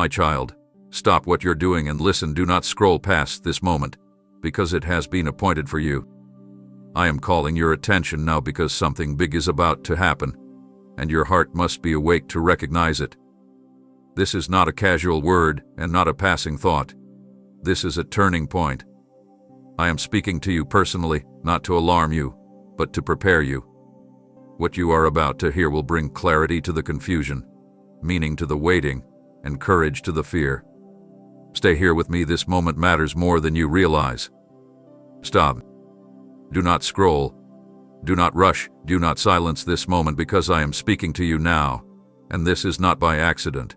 my child, stop what you're doing and listen. Do not scroll past this moment, because it has been appointed for you. I am calling your attention now because something big is about to happen, and your heart must be awake to recognize it. This is not a casual word and not a passing thought. This is a turning point. I am speaking to you personally, not to alarm you, but to prepare you. What you are about to hear will bring clarity to the confusion, meaning to the waiting, and courage to the fear. Stay here with me. This moment matters more than you realize. Stop. Do not scroll. Do not rush. Do not silence this moment, because I am speaking to you now, and this is not by accident.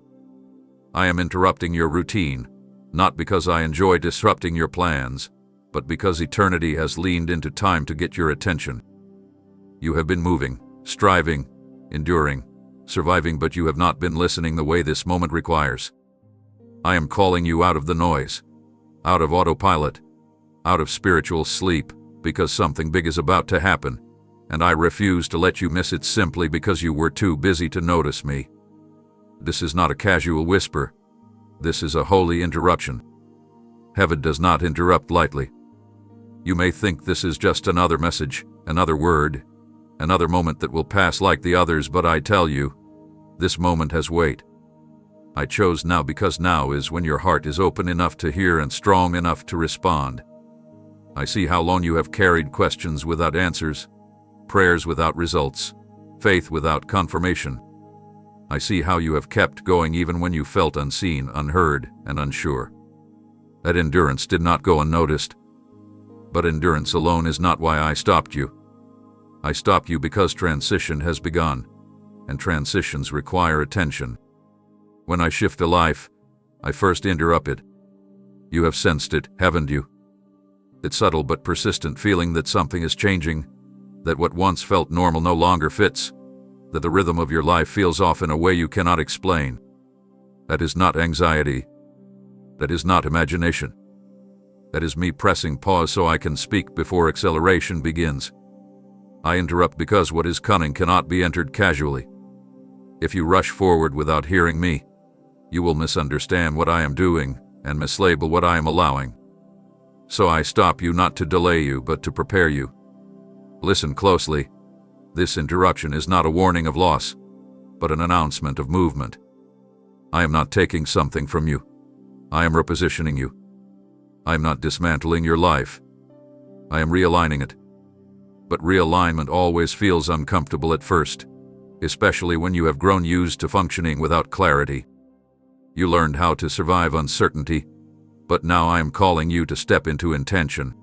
I am interrupting your routine, not because I enjoy disrupting your plans, but because eternity has leaned into time to get your attention. You have been moving, striving, enduring, surviving, but you have not been listening the way this moment requires. I am calling you out of the noise, out of autopilot, out of spiritual sleep, because something big is about to happen, and I refuse to let you miss it simply because you were too busy to notice me. This is not a casual whisper. This is a holy interruption. Heaven does not interrupt lightly. You may think this is just another message, another word, another moment that will pass like the others, but I tell you, this moment has weight. I chose now because now is when your heart is open enough to hear and strong enough to respond. I see how long you have carried questions without answers, prayers without results, faith without confirmation. I see how you have kept going even when you felt unseen, unheard, and unsure. That endurance did not go unnoticed. But endurance alone is not why I stopped you. I stopped you because transition has begun, and transitions require attention. When I shift a life, I first interrupt it. You have sensed it, haven't you? That subtle but persistent feeling that something is changing, that what once felt normal no longer fits, that the rhythm of your life feels off in a way you cannot explain. That is not anxiety. That is not imagination. That is me pressing pause so I can speak before acceleration begins. I interrupt because what is coming cannot be entered casually. If you rush forward without hearing me, you will misunderstand what I am doing and mislabel what I am allowing. So I stop you not to delay you, but to prepare you. Listen closely. This interruption is not a warning of loss, but an announcement of movement. I am not taking something from you. I am repositioning you. I am not dismantling your life. I am realigning it. But realignment always feels uncomfortable at first, especially when you have grown used to functioning without clarity. You learned how to survive uncertainty, but now I am calling you to step into intention.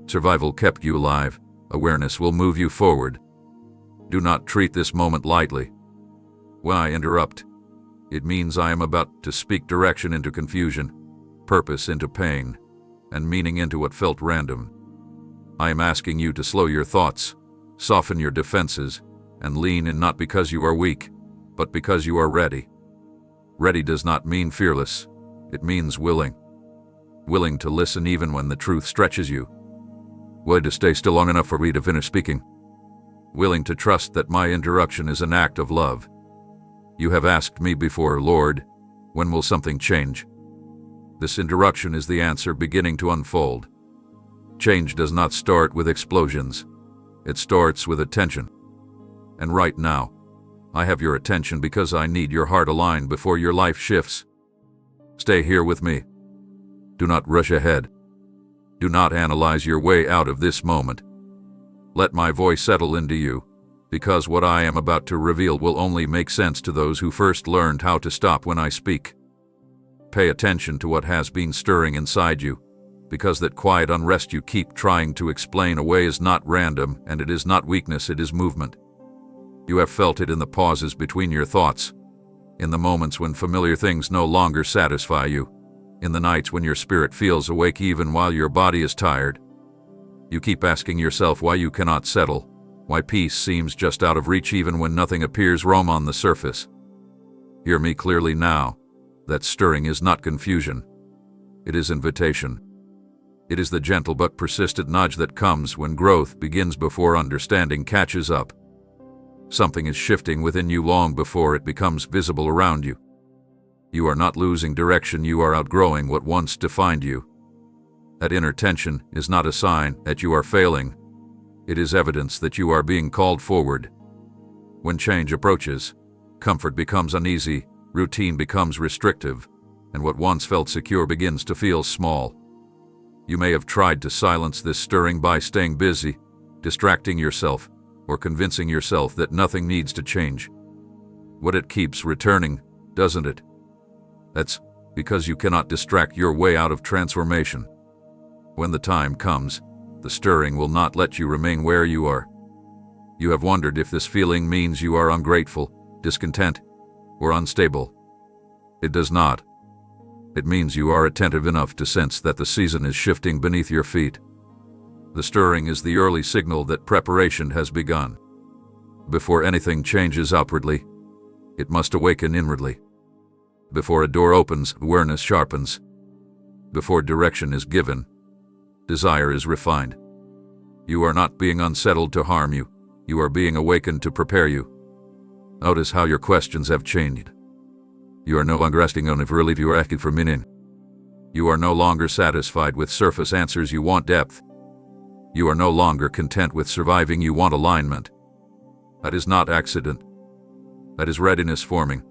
Survival kept you alive. Awareness will move you forward. Do not treat this moment lightly. When I interrupt, it means I am about to speak direction into confusion, purpose into pain, and meaning into what felt random. I am asking you to slow your thoughts, soften your defenses, and lean in not because you are weak, but because you are ready. Ready does not mean fearless. It means willing. Willing to listen even when the truth stretches you. Willing to stay still long enough for me to finish speaking. Willing to trust that my interruption is an act of love. You have asked me before, Lord, when will something change? This interruption is the answer beginning to unfold. Change does not start with explosions. It starts with attention. And right now, I have your attention because I need your heart aligned before your life shifts. Stay here with me. Do not rush ahead. Do not analyze your way out of this moment. Let my voice settle into you, because what I am about to reveal will only make sense to those who first learned how to stop when I speak. Pay attention to what has been stirring inside you, because that quiet unrest you keep trying to explain away is not random, and it is not weakness, it is movement. You have felt it in the pauses between your thoughts, in the moments when familiar things no longer satisfy you, in the nights when your spirit feels awake even while your body is tired. You keep asking yourself why you cannot settle, why peace seems just out of reach even when nothing appears wrong on the surface. Hear me clearly now. That stirring is not confusion. It is invitation. It is the gentle but persistent nudge that comes when growth begins before understanding catches up. Something is shifting within you long before it becomes visible around you. You are not losing direction, you are outgrowing what once defined you. That inner tension is not a sign that you are failing. It is evidence that you are being called forward. When change approaches, comfort becomes uneasy, routine becomes restrictive, and what once felt secure begins to feel small. You may have tried to silence this stirring by staying busy, distracting yourself, or convincing yourself that nothing needs to change. But it keeps returning, doesn't it? That's because you cannot distract your way out of transformation. When the time comes, the stirring will not let you remain where you are. You have wondered if this feeling means you are ungrateful, discontent, or unstable. It does not. It means you are attentive enough to sense that the season is shifting beneath your feet. The stirring is the early signal that preparation has begun. Before anything changes outwardly, it must awaken inwardly. Before a door opens, awareness sharpens. Before direction is given, desire is refined. You are not being unsettled to harm you. You are being awakened to prepare you. Notice how your questions have changed. You are no longer asking only for relief, you are asking for meaning. You are no longer satisfied with surface answers, you want depth. You are no longer content with surviving, you want alignment. That is not accident. That is readiness forming.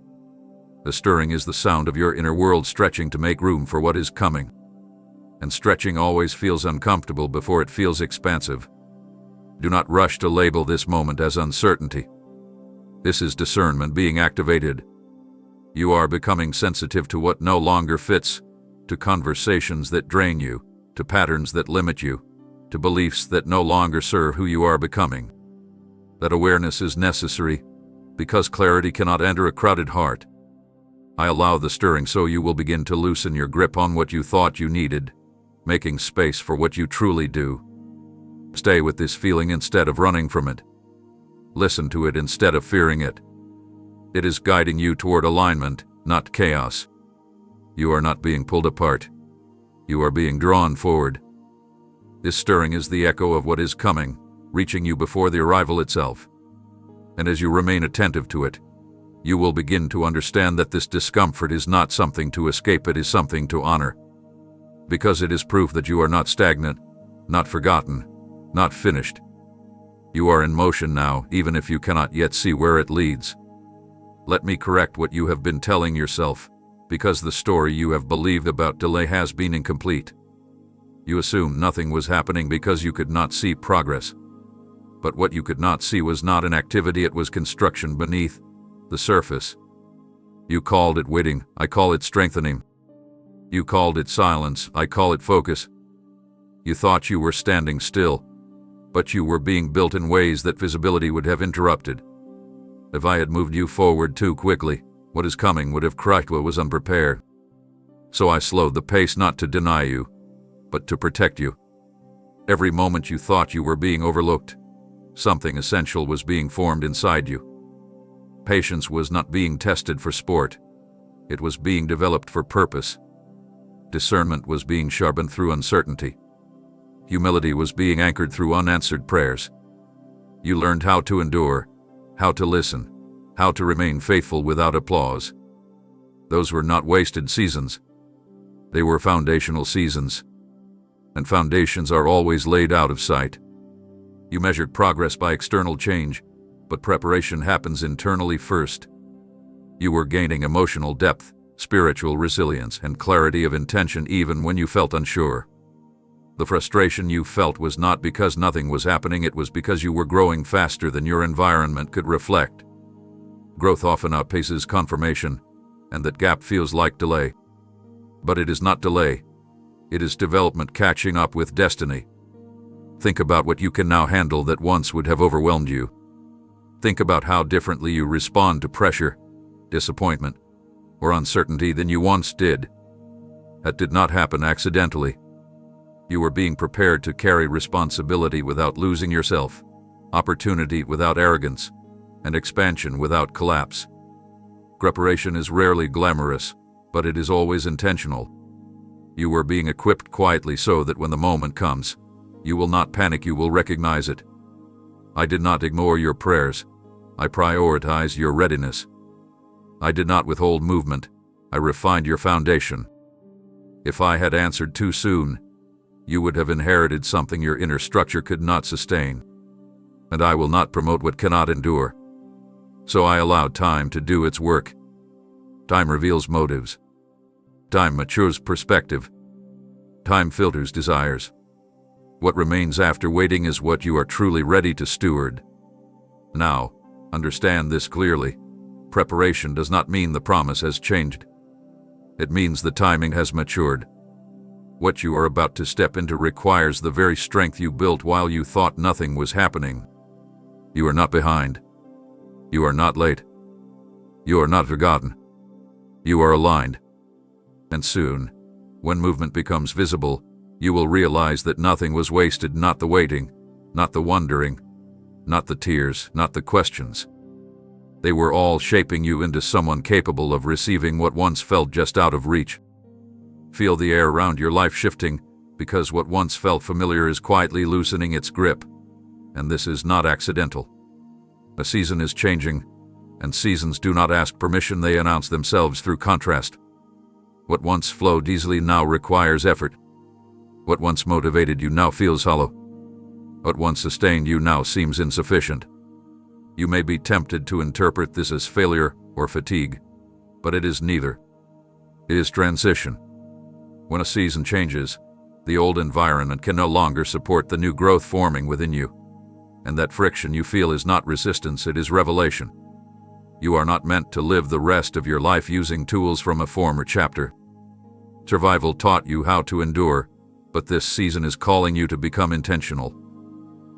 The stirring is the sound of your inner world stretching to make room for what is coming. And stretching always feels uncomfortable before it feels expansive. Do not rush to label this moment as uncertainty. This is discernment being activated. You are becoming sensitive to what no longer fits, to conversations that drain you, to patterns that limit you, to beliefs that no longer serve who you are becoming. That awareness is necessary, because clarity cannot enter a crowded heart. I allow the stirring so you will begin to loosen your grip on what you thought you needed, making space for what you truly do. Stay with this feeling instead of running from it. Listen to it instead of fearing it. It is guiding you toward alignment, not chaos. You are not being pulled apart. You are being drawn forward. This stirring is the echo of what is coming, reaching you before the arrival itself. And as you remain attentive to it, you will begin to understand that this discomfort is not something to escape, it is something to honor. Because it is proof that you are not stagnant, not forgotten, not finished. You are in motion now, even if you cannot yet see where it leads. Let me correct what you have been telling yourself, because the story you have believed about delay has been incomplete. You assumed nothing was happening because you could not see progress. But what you could not see was not an activity, it was construction beneath the surface. You called it waiting, I call it strengthening. You called it silence, I call it focus. You thought you were standing still, but you were being built in ways that visibility would have interrupted. If I had moved you forward too quickly, what is coming would have crushed what was unprepared. So I slowed the pace not to deny you, but to protect you. Every moment you thought you were being overlooked, something essential was being formed inside you. Patience was not being tested for sport. It was being developed for purpose. Discernment was being sharpened through uncertainty. Humility was being anchored through unanswered prayers. You learned how to endure, how to listen, how to remain faithful without applause. Those were not wasted seasons. They were foundational seasons. And foundations are always laid out of sight. You measured progress by external change, but preparation happens internally first. You were gaining emotional depth, spiritual resilience, and clarity of intention even when you felt unsure. The frustration you felt was not because nothing was happening, it was because you were growing faster than your environment could reflect. Growth often outpaces confirmation, and that gap feels like delay. But it is not delay. It is development catching up with destiny. Think about what you can now handle that once would have overwhelmed you. Think about how differently you respond to pressure, disappointment, or uncertainty than you once did. That did not happen accidentally. You were being prepared to carry responsibility without losing yourself, opportunity without arrogance, and expansion without collapse. Preparation is rarely glamorous, but it is always intentional. You were being equipped quietly so that when the moment comes, you will not panic, you will recognize it. I did not ignore your prayers. I prioritized your readiness. I did not withhold movement. I refined your foundation. If I had answered too soon, you would have inherited something your inner structure could not sustain. And I will not promote what cannot endure. So I allowed time to do its work. Time reveals motives. Time matures perspective. Time filters desires. What remains after waiting is what you are truly ready to steward. Now, understand this clearly. Preparation does not mean the promise has changed. It means the timing has matured. What you are about to step into requires the very strength you built while you thought nothing was happening. You are not behind. You are not late. You are not forgotten. You are aligned. And soon, when movement becomes visible, you will realize that nothing was wasted, not the waiting, not the wondering, not the tears, not the questions. They were all shaping you into someone capable of receiving what once felt just out of reach. Feel the air around your life shifting, because what once felt familiar is quietly loosening its grip. And this is not accidental. A season is changing, and seasons do not ask permission, they announce themselves through contrast. What once flowed easily now requires effort. What once motivated you now feels hollow. What once sustained you now seems insufficient. You may be tempted to interpret this as failure or fatigue, but it is neither. It is transition. When a season changes, the old environment can no longer support the new growth forming within you. And that friction you feel is not resistance, it is revelation. You are not meant to live the rest of your life using tools from a former chapter. Survival taught you how to endure, but this season is calling you to become intentional.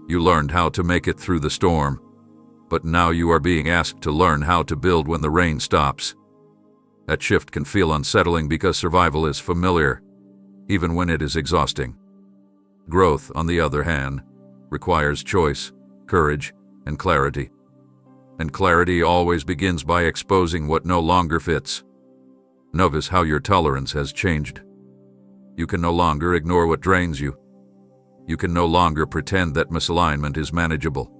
You learned how to make it through the storm, but now you are being asked to learn how to build when the rain stops. That shift can feel unsettling because survival is familiar, even when it is exhausting. Growth, on the other hand, requires choice, courage, and clarity. And clarity always begins by exposing what no longer fits. Notice how your tolerance has changed. You can no longer ignore what drains you. You can no longer pretend that misalignment is manageable.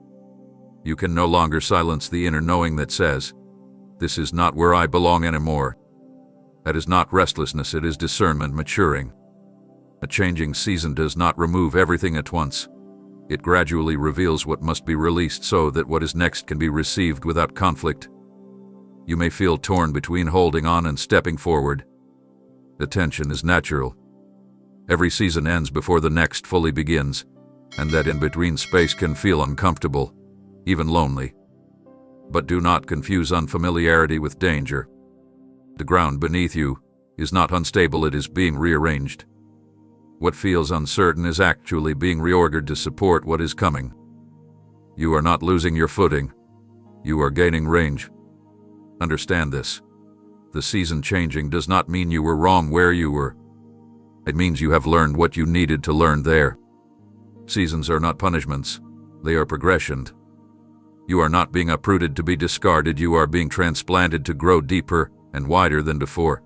You can no longer silence the inner knowing that says, "This is not where I belong anymore." That is not restlessness, it is discernment maturing. A changing season does not remove everything at once. It gradually reveals what must be released so that what is next can be received without conflict. You may feel torn between holding on and stepping forward. The tension is natural. Every season ends before the next fully begins, and that in-between space can feel uncomfortable, even lonely. But do not confuse unfamiliarity with danger. The ground beneath you is not unstable, it is being rearranged. What feels uncertain is actually being reordered to support what is coming. You are not losing your footing. You are gaining range. Understand this. The season changing does not mean you were wrong where you were. It means you have learned what you needed to learn there. Seasons are not punishments. They are progression. You are not being uprooted to be discarded, you are being transplanted to grow deeper and wider than before.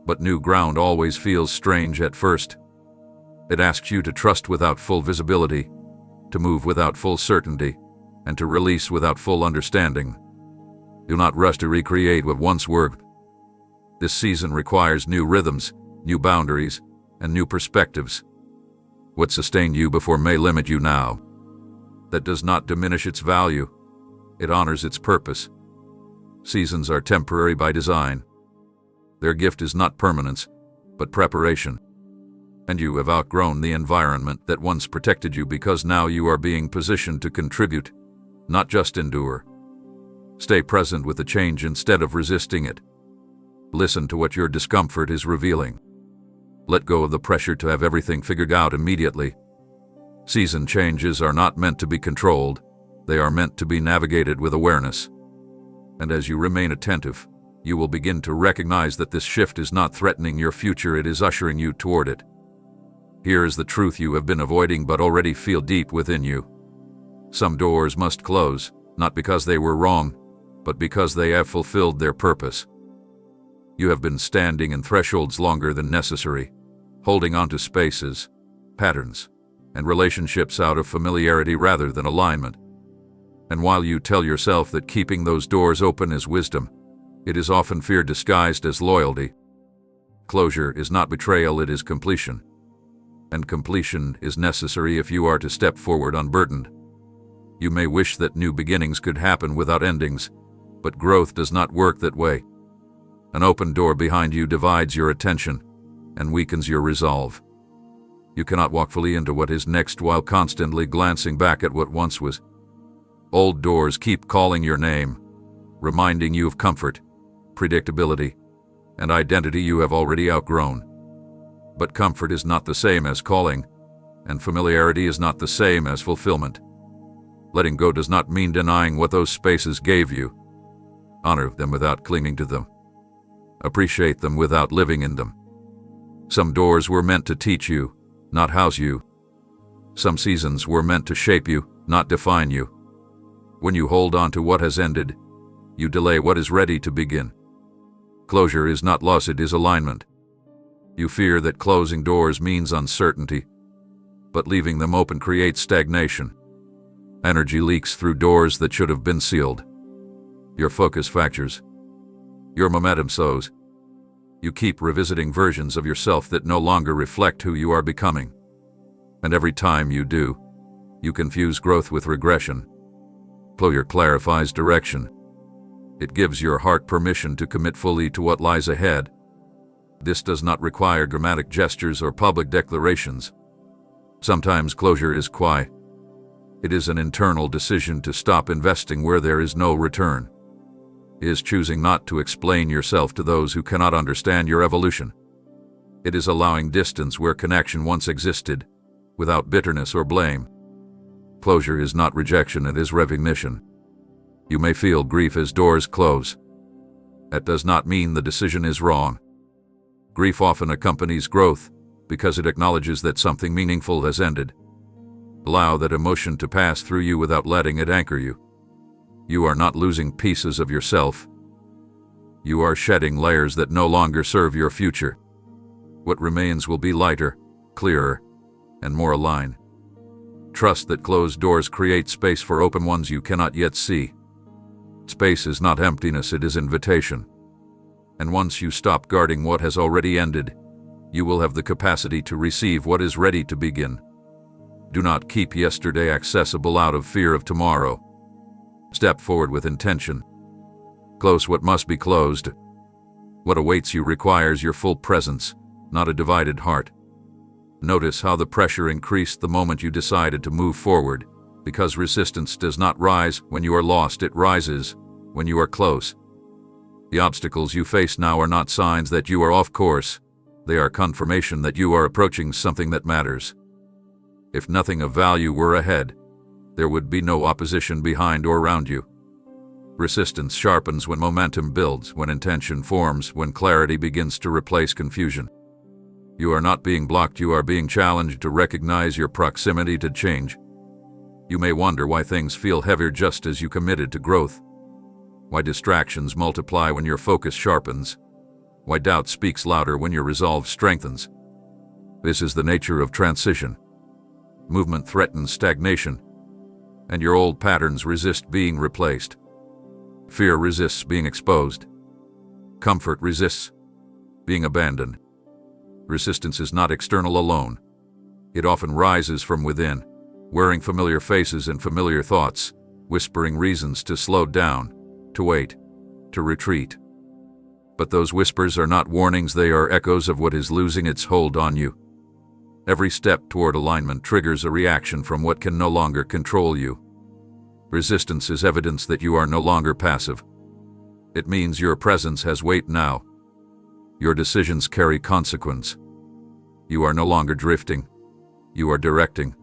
But new ground always feels strange at first. It asks you to trust without full visibility, to move without full certainty, and to release without full understanding. Do not rush to recreate what once worked. This season requires new rhythms, new boundaries, and new perspectives. What sustained you before may limit you now. That does not diminish its value. It honors its purpose. Seasons are temporary by design. Their gift is not permanence, but preparation. And you have outgrown the environment that once protected you because now you are being positioned to contribute, not just endure. Stay present with the change instead of resisting it. Listen to what your discomfort is revealing. Let go of the pressure to have everything figured out immediately. Season changes are not meant to be controlled. They are meant to be navigated with awareness. And as you remain attentive, you will begin to recognize that this shift is not threatening your future, it is ushering you toward it. Here is the truth you have been avoiding but already feel deep within you. Some doors must close, not because they were wrong, but because they have fulfilled their purpose. You have been standing in thresholds longer than necessary, holding on to spaces, patterns, and relationships out of familiarity rather than alignment. And while you tell yourself that keeping those doors open is wisdom, It is often fear disguised as loyalty. Closure is not betrayal, it is completion. And completion is necessary if you are to step forward unburdened. You may wish that new beginnings could happen without endings, but growth does not work that way. An open door behind you divides your attention and weakens your resolve. You cannot walk fully into what is next while constantly glancing back at what once was. Old doors keep calling your name, reminding you of comfort, predictability, and identity you have already outgrown. But comfort is not the same as calling, and familiarity is not the same as fulfillment. Letting go does not mean denying what those spaces gave you. Honor them without clinging to them. Appreciate them without living in them. Some doors were meant to teach you, not house you. Some seasons were meant to shape you, not define you. When you hold on to what has ended, you delay what is ready to begin. Closure is not loss, it is alignment. You fear that closing doors means uncertainty, but leaving them open creates stagnation. Energy leaks through doors that should have been sealed. Your focus fractures. Your momentum sows. You keep revisiting versions of yourself that no longer reflect who you are becoming. And every time you do, you confuse growth with regression. Closure clarifies direction. It gives your heart permission to commit fully to what lies ahead. This does not require dramatic gestures or public declarations. Sometimes closure is quiet. It is an internal decision to stop investing where there is no return. It is choosing not to explain yourself to those who cannot understand your evolution. It is allowing distance where connection once existed, without bitterness or blame. Closure is not rejection, it is recognition. You may feel grief as doors close. That does not mean the decision is wrong. Grief often accompanies growth because it acknowledges that something meaningful has ended. Allow that emotion to pass through you without letting it anchor you. You are not losing pieces of yourself. You are shedding layers that no longer serve your future. What remains will be lighter, clearer, and more aligned. Trust that closed doors create space for open ones you cannot yet see. Space is not emptiness, it is invitation. And once you stop guarding what has already ended, you will have the capacity to receive what is ready to begin. Do not keep yesterday accessible out of fear of tomorrow. Step forward with intention. Close what must be closed. What awaits you requires your full presence, not a divided heart. Notice how the pressure increased the moment you decided to move forward, because resistance does not rise when you are lost, it rises when you are close. The obstacles you face now are not signs that you are off course. They are confirmation that you are approaching something that matters. If nothing of value were ahead, there would be no opposition behind or around you. Resistance sharpens when momentum builds, when intention forms, when clarity begins to replace confusion. You are not being blocked, you are being challenged to recognize your proximity to change. You may wonder why things feel heavier just as you committed to growth. Why distractions multiply when your focus sharpens. Why doubt speaks louder when your resolve strengthens. This is the nature of transition. Movement threatens stagnation, and your old patterns resist being replaced. Fear resists being exposed. Comfort resists being abandoned. Resistance is not external alone. It often rises from within, wearing familiar faces and familiar thoughts, whispering reasons to slow down, to wait, to retreat. But those whispers are not warnings, they are echoes of what is losing its hold on you. Every step toward alignment triggers a reaction from what can no longer control you. Resistance is evidence that you are no longer passive. It means your presence has weight now. Your decisions carry consequence. You are no longer drifting. You are directing.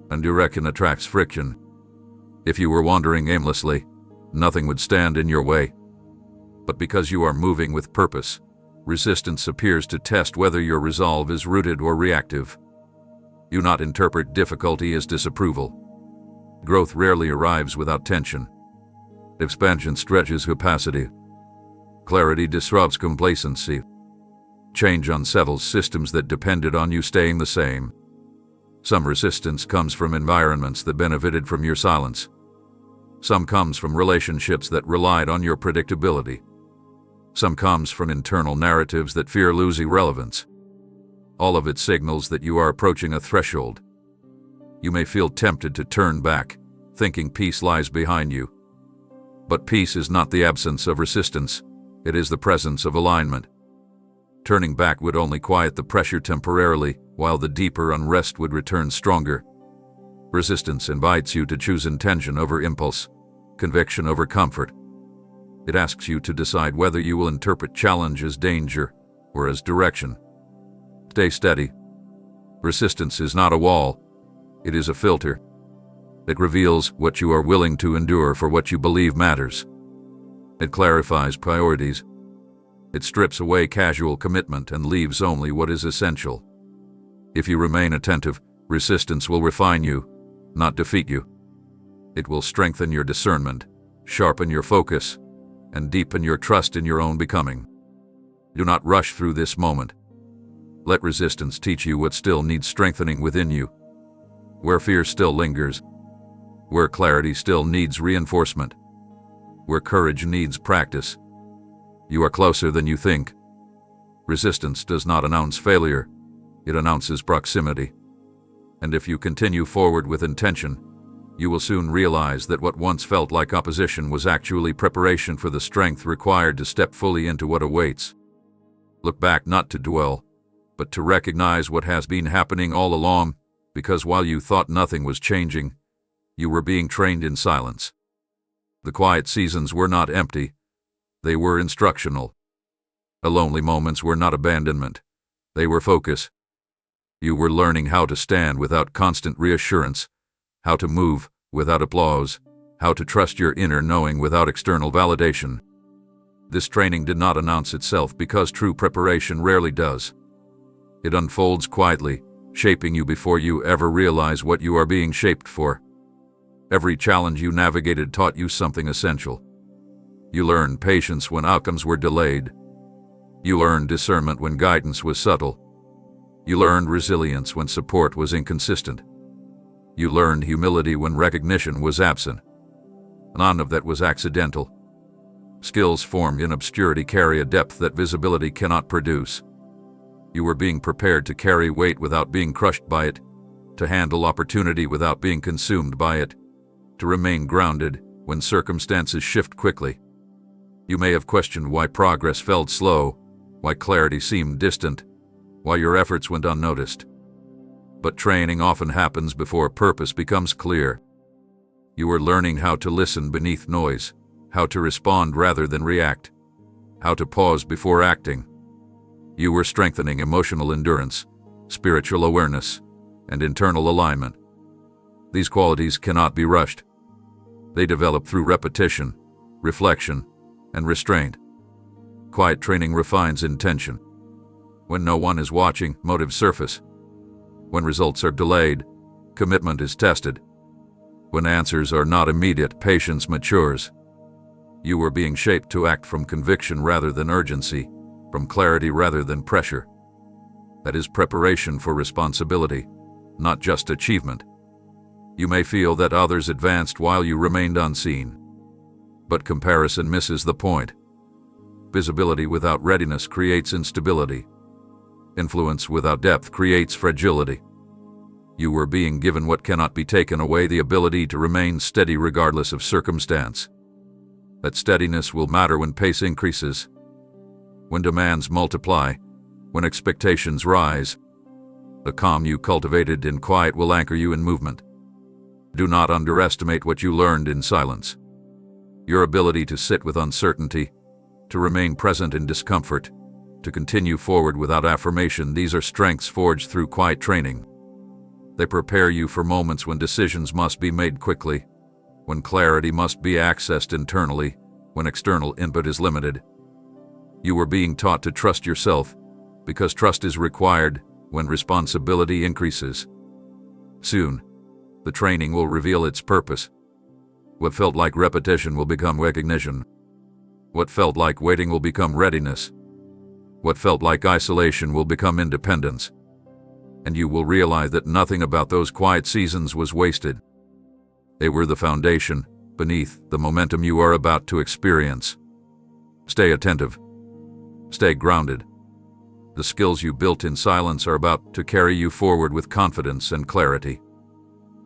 And direction attracts friction. If you were wandering aimlessly, nothing would stand in your way. But because you are moving with purpose, resistance appears to test whether your resolve is rooted or reactive. You not interpret difficulty as disapproval. Growth rarely arrives without tension. Expansion stretches capacity. Clarity disrupts complacency. Change unsettles systems that depended on you staying the same. Some resistance comes from environments that benefited from your silence. Some comes from relationships that relied on your predictability. Some comes from internal narratives that fear losing relevance. All of it signals that you are approaching a threshold. You may feel tempted to turn back, thinking peace lies behind you. But peace is not the absence of resistance, it is the presence of alignment. Turning back would only quiet the pressure temporarily, while the deeper unrest would return stronger. Resistance invites you to choose intention over impulse, conviction over comfort. It asks you to decide whether you will interpret challenge as danger or as direction. Stay steady. Resistance is not a wall, it is a filter. It reveals what you are willing to endure for what you believe matters. It clarifies priorities. It strips away casual commitment and leaves only what is essential. If you remain attentive, resistance will refine you, not defeat you. It will strengthen your discernment, sharpen your focus, and deepen your trust in your own becoming. Do not rush through this moment. Let resistance teach you what still needs strengthening within you. Where fear still lingers. Where clarity still needs reinforcement. Where courage needs practice. You are closer than you think. Resistance does not announce failure, it announces proximity. And if you continue forward with intention, you will soon realize that what once felt like opposition was actually preparation for the strength required to step fully into what awaits. Look back not to dwell, but to recognize what has been happening all along, because while you thought nothing was changing, you were being trained in silence. The quiet seasons were not empty, they were instructional. The lonely moments were not abandonment, they were focus. You were learning how to stand without constant reassurance, how to move without applause, how to trust your inner knowing without external validation. This training did not announce itself because true preparation rarely does. It unfolds quietly, shaping you before you ever realize what you are being shaped for. Every challenge you navigated taught you something essential. You learned patience when outcomes were delayed. You learned discernment when guidance was subtle. You learned resilience when support was inconsistent. You learned humility when recognition was absent. None of that was accidental. Skills formed in obscurity carry a depth that visibility cannot produce. You were being prepared to carry weight without being crushed by it, to handle opportunity without being consumed by it, to remain grounded when circumstances shift quickly. You may have questioned why progress felt slow, why clarity seemed distant, why your efforts went unnoticed. But training often happens before purpose becomes clear. You were learning how to listen beneath noise, how to respond rather than react, how to pause before acting. You were strengthening emotional endurance, spiritual awareness, and internal alignment. These qualities cannot be rushed. They develop through repetition, reflection, and restraint. Quiet training refines intention. When no one is watching, motives surface. When results are delayed, commitment is tested. When answers are not immediate, patience matures. You were being shaped to act from conviction rather than urgency, from clarity rather than pressure. That is preparation for responsibility, not just achievement. You may feel that others advanced while you remained unseen. But comparison misses the point. Visibility without readiness creates instability. Influence without depth creates fragility. You were being given what cannot be taken away, the ability to remain steady regardless of circumstance. That steadiness will matter when pace increases, when demands multiply, when expectations rise. The calm you cultivated in quiet will anchor you in movement. Do not underestimate what you learned in silence. Your ability to sit with uncertainty, to remain present in discomfort, to continue forward without affirmation, these are strengths forged through quiet training. They prepare you for moments when decisions must be made quickly, when clarity must be accessed internally, when external input is limited. You were being taught to trust yourself, because trust is required when responsibility increases. Soon, the training will reveal its purpose. What felt like repetition will become recognition. What felt like waiting will become readiness. What felt like isolation will become independence. And you will realize that nothing about those quiet seasons was wasted. They were the foundation beneath the momentum you are about to experience. Stay attentive. Stay grounded. The skills you built in silence are about to carry you forward with confidence and clarity.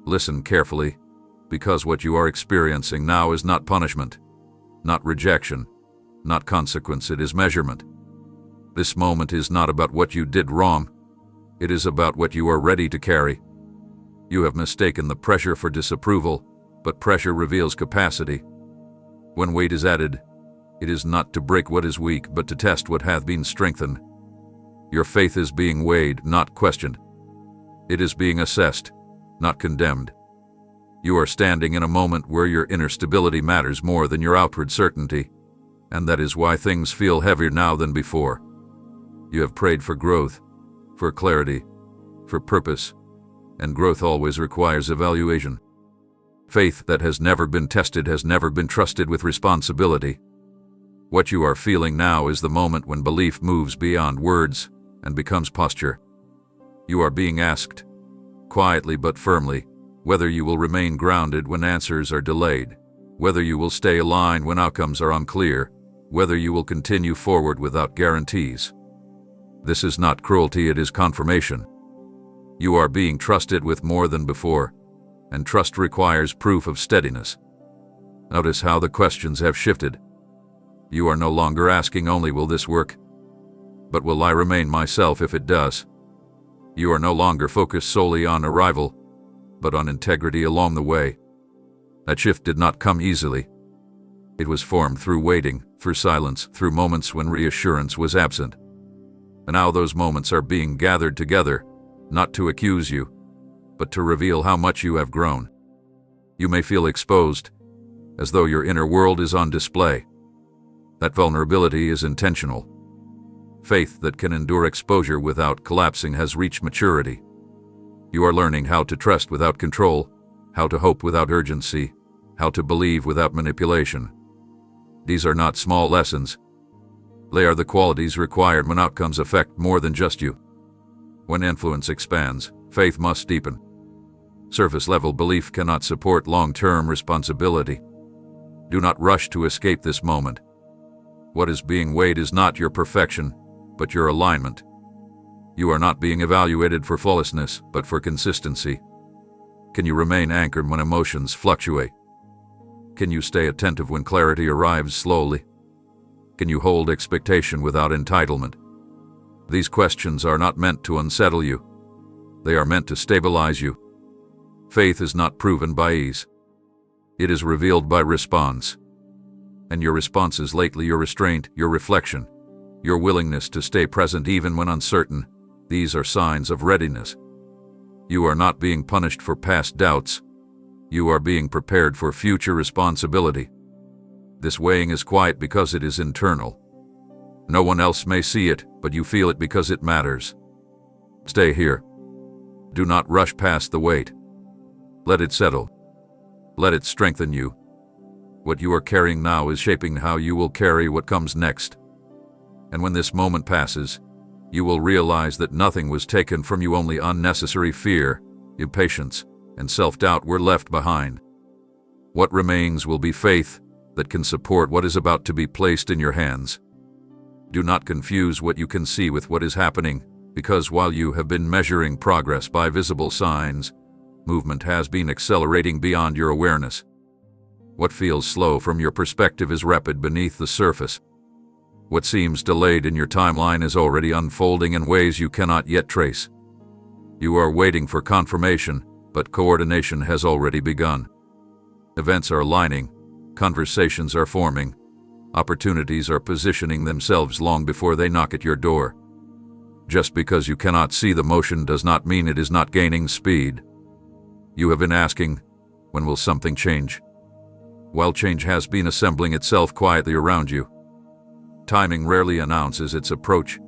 Listen carefully, because what you are experiencing now is not punishment, not rejection, not consequence, it is measurement. This moment is not about what you did wrong, it is about what you are ready to carry. You have mistaken the pressure for disapproval, but pressure reveals capacity. When weight is added, it is not to break what is weak, but to test what hath been strengthened. Your faith is being weighed, not questioned. It is being assessed, not condemned. You are standing in a moment where your inner stability matters more than your outward certainty, and that is why things feel heavier now than before. You have prayed for growth, for clarity, for purpose, and growth always requires evaluation. Faith that has never been tested has never been trusted with responsibility. What you are feeling now is the moment when belief moves beyond words and becomes posture. You are being asked, quietly but firmly, whether you will remain grounded when answers are delayed, whether you will stay aligned when outcomes are unclear, whether you will continue forward without guarantees. This is not cruelty, it is confirmation. You are being trusted with more than before, and trust requires proof of steadiness. Notice how the questions have shifted. You are no longer asking only, will this work? But will I remain myself if it does? You are no longer focused solely on arrival, but on integrity along the way. That shift did not come easily. It was formed through waiting, through silence, through moments when reassurance was absent. And now those moments are being gathered together, not to accuse you, but to reveal how much you have grown. You may feel exposed, as though your inner world is on display. That vulnerability is intentional. Faith that can endure exposure without collapsing has reached maturity. You are learning how to trust without control, how to hope without urgency, how to believe without manipulation. These are not small lessons. They are the qualities required when outcomes affect more than just you. When influence expands, faith must deepen. Surface-level belief cannot support long-term responsibility. Do not rush to escape this moment. What is being weighed is not your perfection, but your alignment. You are not being evaluated for flawlessness, but for consistency. Can you remain anchored when emotions fluctuate? Can you stay attentive when clarity arrives slowly? Can you hold expectation without entitlement? These questions are not meant to unsettle you. They are meant to stabilize you. Faith is not proven by ease. It is revealed by response. And your responses lately, your restraint, your reflection, your willingness to stay present even when uncertain, these are signs of readiness. You are not being punished for past doubts. You are being prepared for future responsibility. This weighing is quiet because it is internal. No one else may see it, but you feel it because it matters. Stay here. Do not rush past the weight. Let it settle. Let it strengthen you. What you are carrying now is shaping how you will carry what comes next. And when this moment passes, you will realize that nothing was taken from you, only unnecessary fear, impatience, and self-doubt were left behind. What remains will be faith that can support what is about to be placed in your hands. Do not confuse what you can see with what is happening, because while you have been measuring progress by visible signs, movement has been accelerating beyond your awareness. What feels slow from your perspective is rapid beneath the surface. What seems delayed in your timeline is already unfolding in ways you cannot yet trace. You are waiting for confirmation, but coordination has already begun. Events are aligning, conversations are forming, opportunities are positioning themselves long before they knock at your door. Just because you cannot see the motion does not mean it is not gaining speed. You have been asking, when will something change? While change has been assembling itself quietly around you. Timing rarely announces its approach.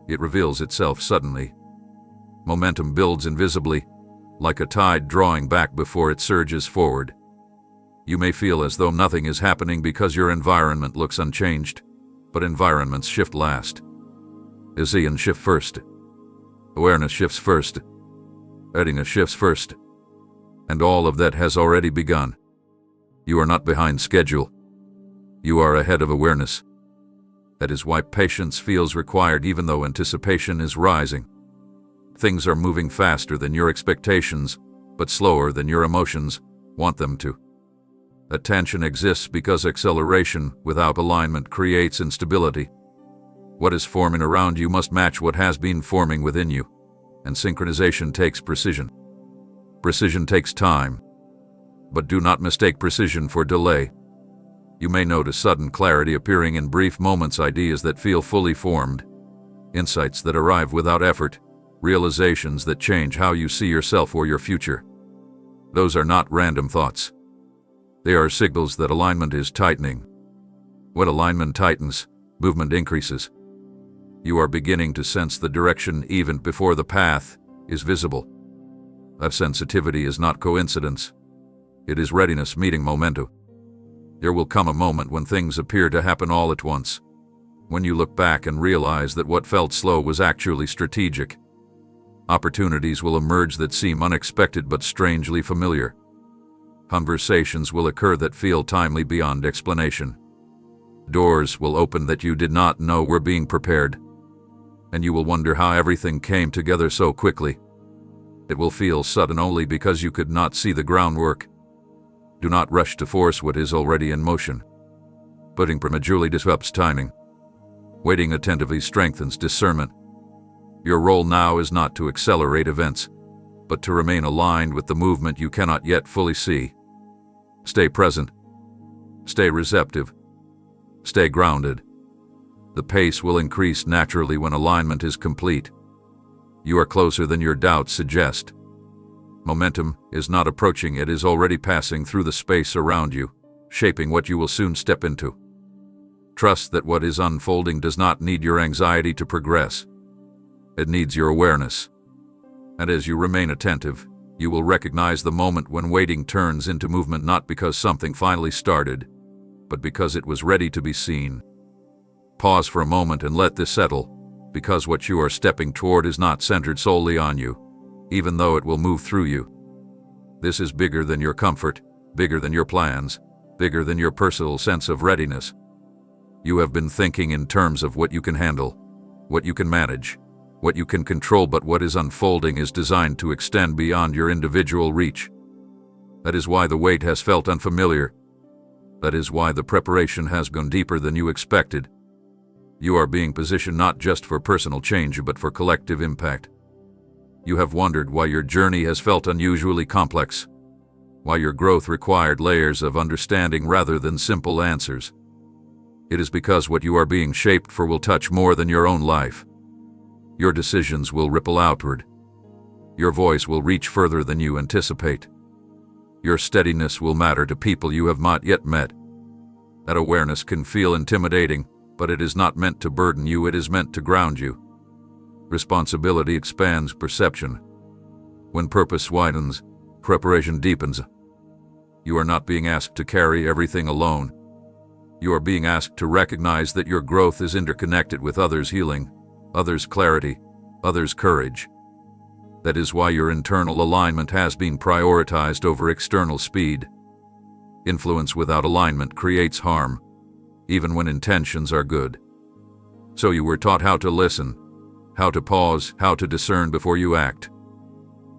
It reveals itself suddenly. Momentum builds invisibly, like a tide drawing back before it surges forward. You may feel as though nothing is happening because your environment looks unchanged, but environments shift last. Vision shifts first. Awareness shifts first. Readiness shifts first. And all of that has already begun. You are not behind schedule. You are ahead of awareness. That is why patience feels required even though anticipation is rising. Things are moving faster than your expectations, but slower than your emotions want them to. That tension exists because acceleration without alignment creates instability. What is forming around you must match what has been forming within you, and synchronization takes precision. Precision takes time, but do not mistake precision for delay. You may notice sudden clarity appearing in brief moments, ideas that feel fully formed, insights that arrive without effort, realizations that change how you see yourself or your future. Those are not random thoughts. They are signals that alignment is tightening. When alignment tightens, movement increases. You are beginning to sense the direction even before the path is visible. That sensitivity is not coincidence. It is readiness meeting momentum. There will come a moment when things appear to happen all at once, when you look back and realize that what felt slow was actually strategic. Opportunities will emerge that seem unexpected but strangely familiar. Conversations will occur that feel timely beyond explanation. Doors will open that you did not know were being prepared, and you will wonder how everything came together so quickly. It will feel sudden only because you could not see the groundwork. Do not rush to force what is already in motion. Putting prematurely disrupts timing. Waiting attentively strengthens discernment. Your role now is not to accelerate events, but to remain aligned with the movement you cannot yet fully see. Stay present. Stay receptive. Stay grounded. The pace will increase naturally when alignment is complete. You are closer than your doubts suggest. Momentum is not approaching, it is already passing through the space around you, shaping what you will soon step into. Trust that what is unfolding does not need your anxiety to progress. It needs your awareness. And as you remain attentive, you will recognize the moment when waiting turns into movement, not because something finally started, but because it was ready to be seen. Pause for a moment and let this settle, because what you are stepping toward is not centered solely on you, even though it will move through you. This is bigger than your comfort, bigger than your plans, bigger than your personal sense of readiness. You have been thinking in terms of what you can handle, what you can manage, what you can control, but what is unfolding is designed to extend beyond your individual reach. That is why the wait has felt unfamiliar. That is why the preparation has gone deeper than you expected. You are being positioned not just for personal change, but for collective impact. You have wondered why your journey has felt unusually complex, why your growth required layers of understanding rather than simple answers. It is because what you are being shaped for will touch more than your own life. Your decisions will ripple outward. Your voice will reach further than you anticipate. Your steadiness will matter to people you have not yet met. That awareness can feel intimidating, but it is not meant to burden you, it is meant to ground you. Responsibility expands perception. When purpose widens, preparation deepens. You are not being asked to carry everything alone. You are being asked to recognize that your growth is interconnected with others' healing, others' clarity, others' courage. That is why your internal alignment has been prioritized over external speed. Influence without alignment creates harm, even when intentions are good. So you were taught how to listen, how to pause, how to discern before you act.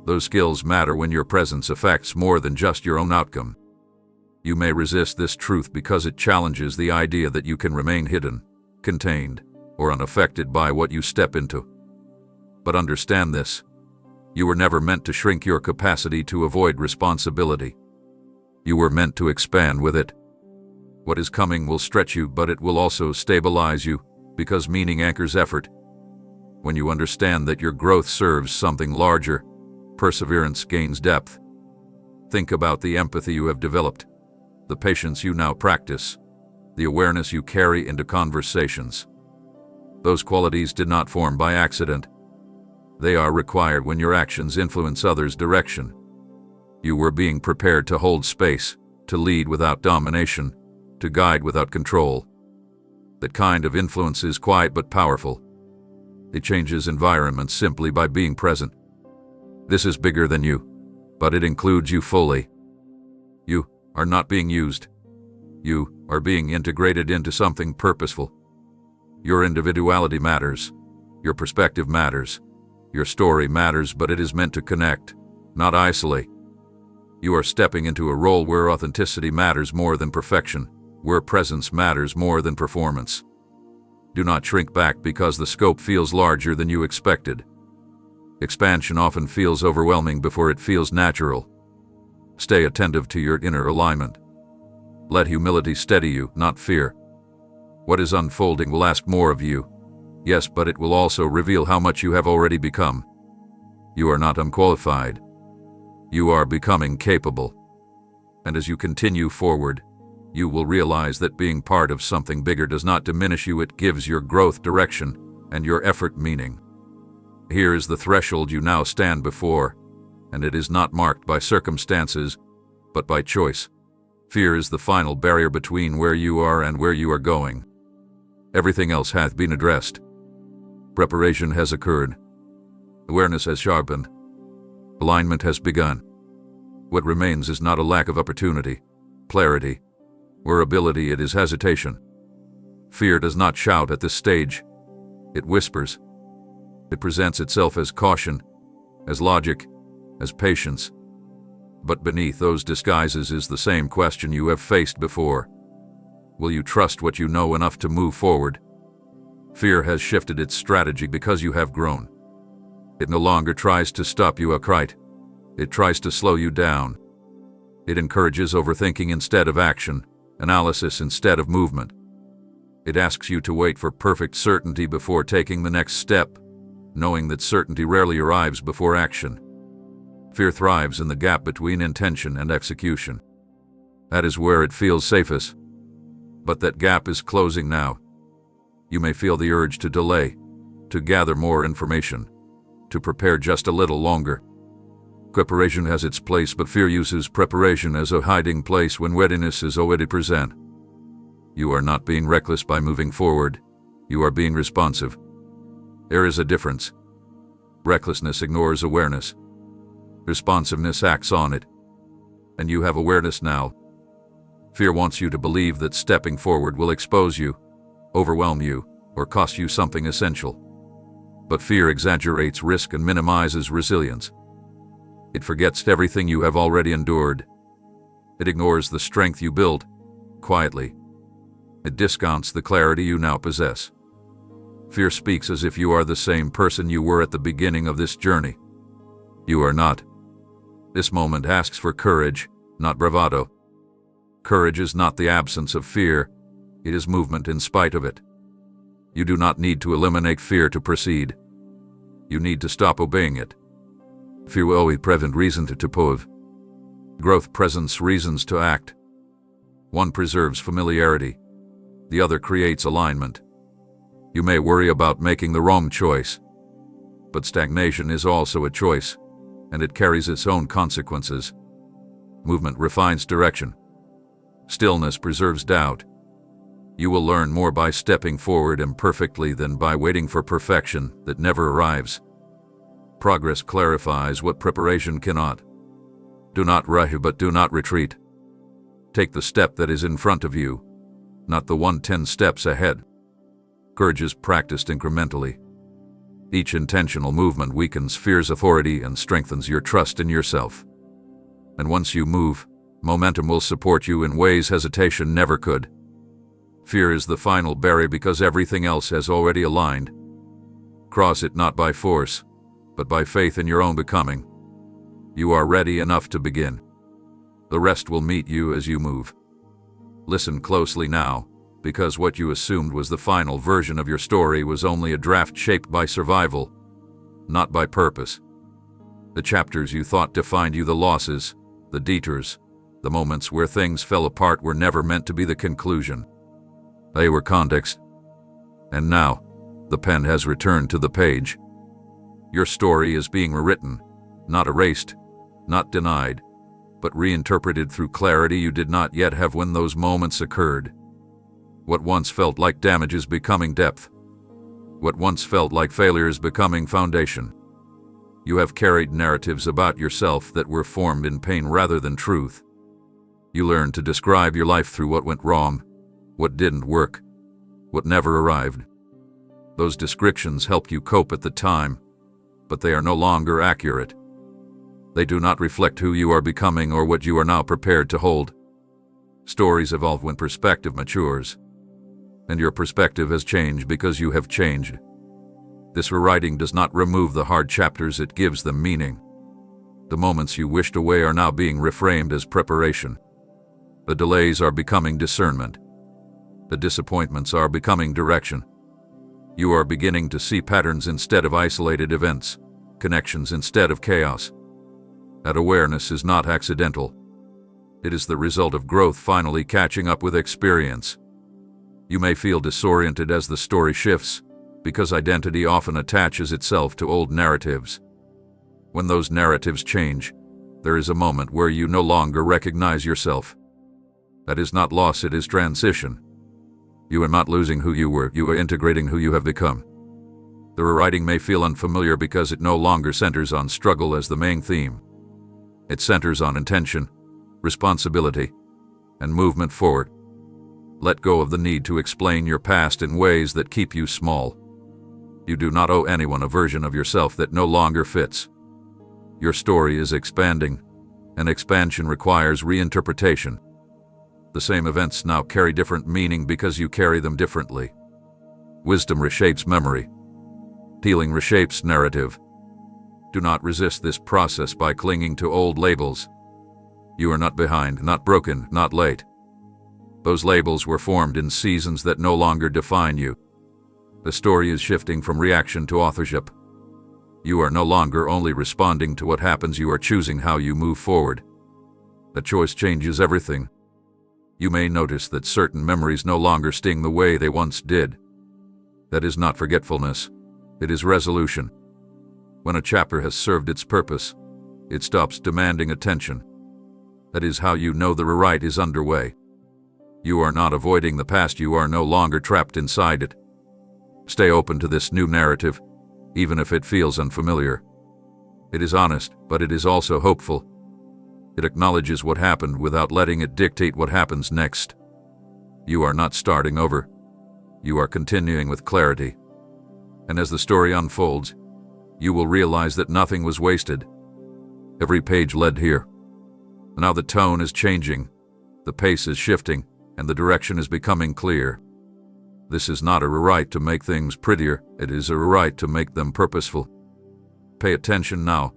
Those skills matter when your presence affects more than just your own outcome. You may resist this truth because it challenges the idea that you can remain hidden, contained, or unaffected by what you step into. But understand this: you were never meant to shrink your capacity to avoid responsibility. You were meant to expand with it. What is coming will stretch you, but it will also stabilize you, because meaning anchors effort. When you understand that your growth serves something larger, perseverance gains depth. Think about the empathy you have developed, the patience you now practice, the awareness you carry into conversations. Those qualities did not form by accident. They are required when your actions influence others' direction. You were being prepared to hold space, to lead without domination, to guide without control. That kind of influence is quiet but powerful. It changes environments simply by being present. This is bigger than you, but it includes you fully. You are not being used. You are being integrated into something purposeful. Your individuality matters. Your perspective matters. Your story matters, but it is meant to connect, not isolate. You are stepping into a role where authenticity matters more than perfection, where presence matters more than performance. Do not shrink back because the scope feels larger than you expected. Expansion often feels overwhelming before it feels natural. Stay attentive to your inner alignment. Let humility steady you, not fear. What is unfolding will ask more of you. Yes, but it will also reveal how much you have already become. You are not unqualified. You are becoming capable. And as you continue forward, you will realize that being part of something bigger does not diminish you, it gives your growth direction and your effort meaning. Here is the threshold you now stand before, and it is not marked by circumstances, but by choice. Fear is the final barrier between where you are and where you are going. Everything else hath been addressed. Preparation has occurred. Awareness has sharpened. Alignment has begun. What remains is not a lack of opportunity, clarity, or ability, it is hesitation. Fear does not shout at this stage. It whispers. It presents itself as caution, as logic, as patience. But beneath those disguises is the same question you have faced before. Will you trust what you know enough to move forward? Fear has shifted its strategy because you have grown. It no longer tries to stop you outright. It tries to slow you down. It encourages overthinking instead of action, analysis instead of movement. It asks you to wait for perfect certainty before taking the next step, knowing that certainty rarely arrives before action. Fear thrives in the gap between intention and execution. That is where it feels safest. But that gap is closing now. You may feel the urge to delay, to gather more information, to prepare just a little longer. Preparation has its place, but fear uses preparation as a hiding place when readiness is already present. You are not being reckless by moving forward. You are being responsive. There is a difference. Recklessness ignores awareness. Responsiveness acts on it. And you have awareness now. Fear wants you to believe that stepping forward will expose you, overwhelm you, or cost you something essential. But fear exaggerates risk and minimizes resilience. It forgets everything you have already endured. It ignores the strength you built, quietly. It discounts the clarity you now possess. Fear speaks as if you are the same person you were at the beginning of this journey. You are not. This moment asks for courage, not bravado. Courage is not the absence of fear, it is movement in spite of it. You do not need to eliminate fear to proceed. You need to stop obeying it. Fear will always prevent reason to pove. Growth presents reasons to act. One preserves familiarity. The other creates alignment. You may worry about making the wrong choice. But stagnation is also a choice, and it carries its own consequences. Movement refines direction. Stillness preserves doubt. You will learn more by stepping forward imperfectly than by waiting for perfection that never arrives. Progress clarifies what preparation cannot. Do not rush, but do not retreat. Take the step that is in front of you, not the 10 steps ahead. Courage is practiced incrementally. Each intentional movement weakens fear's authority and strengthens your trust in yourself. And once you move, momentum will support you in ways hesitation never could. Fear is the final barrier because everything else has already aligned. Cross it not by force, but by faith in your own becoming. You are ready enough to begin. The rest will meet you as you move. Listen closely now, because what you assumed was the final version of your story was only a draft shaped by survival, not by purpose. The chapters you thought defined you, the losses, the detours, the moments where things fell apart were never meant to be the conclusion. They were context. And now, the pen has returned to the page. Your story is being rewritten, not erased, not denied, but reinterpreted through clarity you did not yet have when those moments occurred. What once felt like damage is becoming depth. What once felt like failure is becoming foundation. You have carried narratives about yourself that were formed in pain rather than truth. You learned to describe your life through what went wrong, what didn't work, what never arrived. Those descriptions helped you cope at the time, but they are no longer accurate. They do not reflect who you are becoming or what you are now prepared to hold. Stories evolve when perspective matures, and your perspective has changed because you have changed. This rewriting does not remove the hard chapters, it gives them meaning. The moments you wished away are now being reframed as preparation. The delays are becoming discernment. The disappointments are becoming direction. You are beginning to see patterns instead of isolated events, connections instead of chaos. That awareness is not accidental. It is the result of growth finally catching up with experience. You may feel disoriented as the story shifts, because identity often attaches itself to old narratives. When those narratives change, there is a moment where you no longer recognize yourself. That is not loss, it is transition. You are not losing who you were, you are integrating who you have become. The rewriting may feel unfamiliar because it no longer centers on struggle as the main theme. It centers on intention, responsibility, and movement forward. Let go of the need to explain your past in ways that keep you small. You do not owe anyone a version of yourself that no longer fits. Your story is expanding, and expansion requires reinterpretation. The same events now carry different meaning because you carry them differently. Wisdom reshapes memory. Healing reshapes narrative. Do not resist this process by clinging to old labels. You are not behind, not broken, not late. Those labels were formed in seasons that no longer define you. The story is shifting from reaction to authorship. You are no longer only responding to what happens, you are choosing how you move forward. The choice changes everything. You may notice that certain memories no longer sting the way they once did. That is not forgetfulness, it is resolution. When a chapter has served its purpose, it stops demanding attention. That is how you know the rewrite is underway. You are not avoiding the past, you are no longer trapped inside it. Stay open to this new narrative, even if it feels unfamiliar. It is honest, but it is also hopeful. It acknowledges what happened without letting it dictate what happens next. You are not starting over. You are continuing with clarity. And as the story unfolds, you will realize that nothing was wasted. Every page led here. Now the tone is changing, the pace is shifting, and the direction is becoming clear. This is not a rewrite to make things prettier, it is a rewrite to make them purposeful. Pay attention now,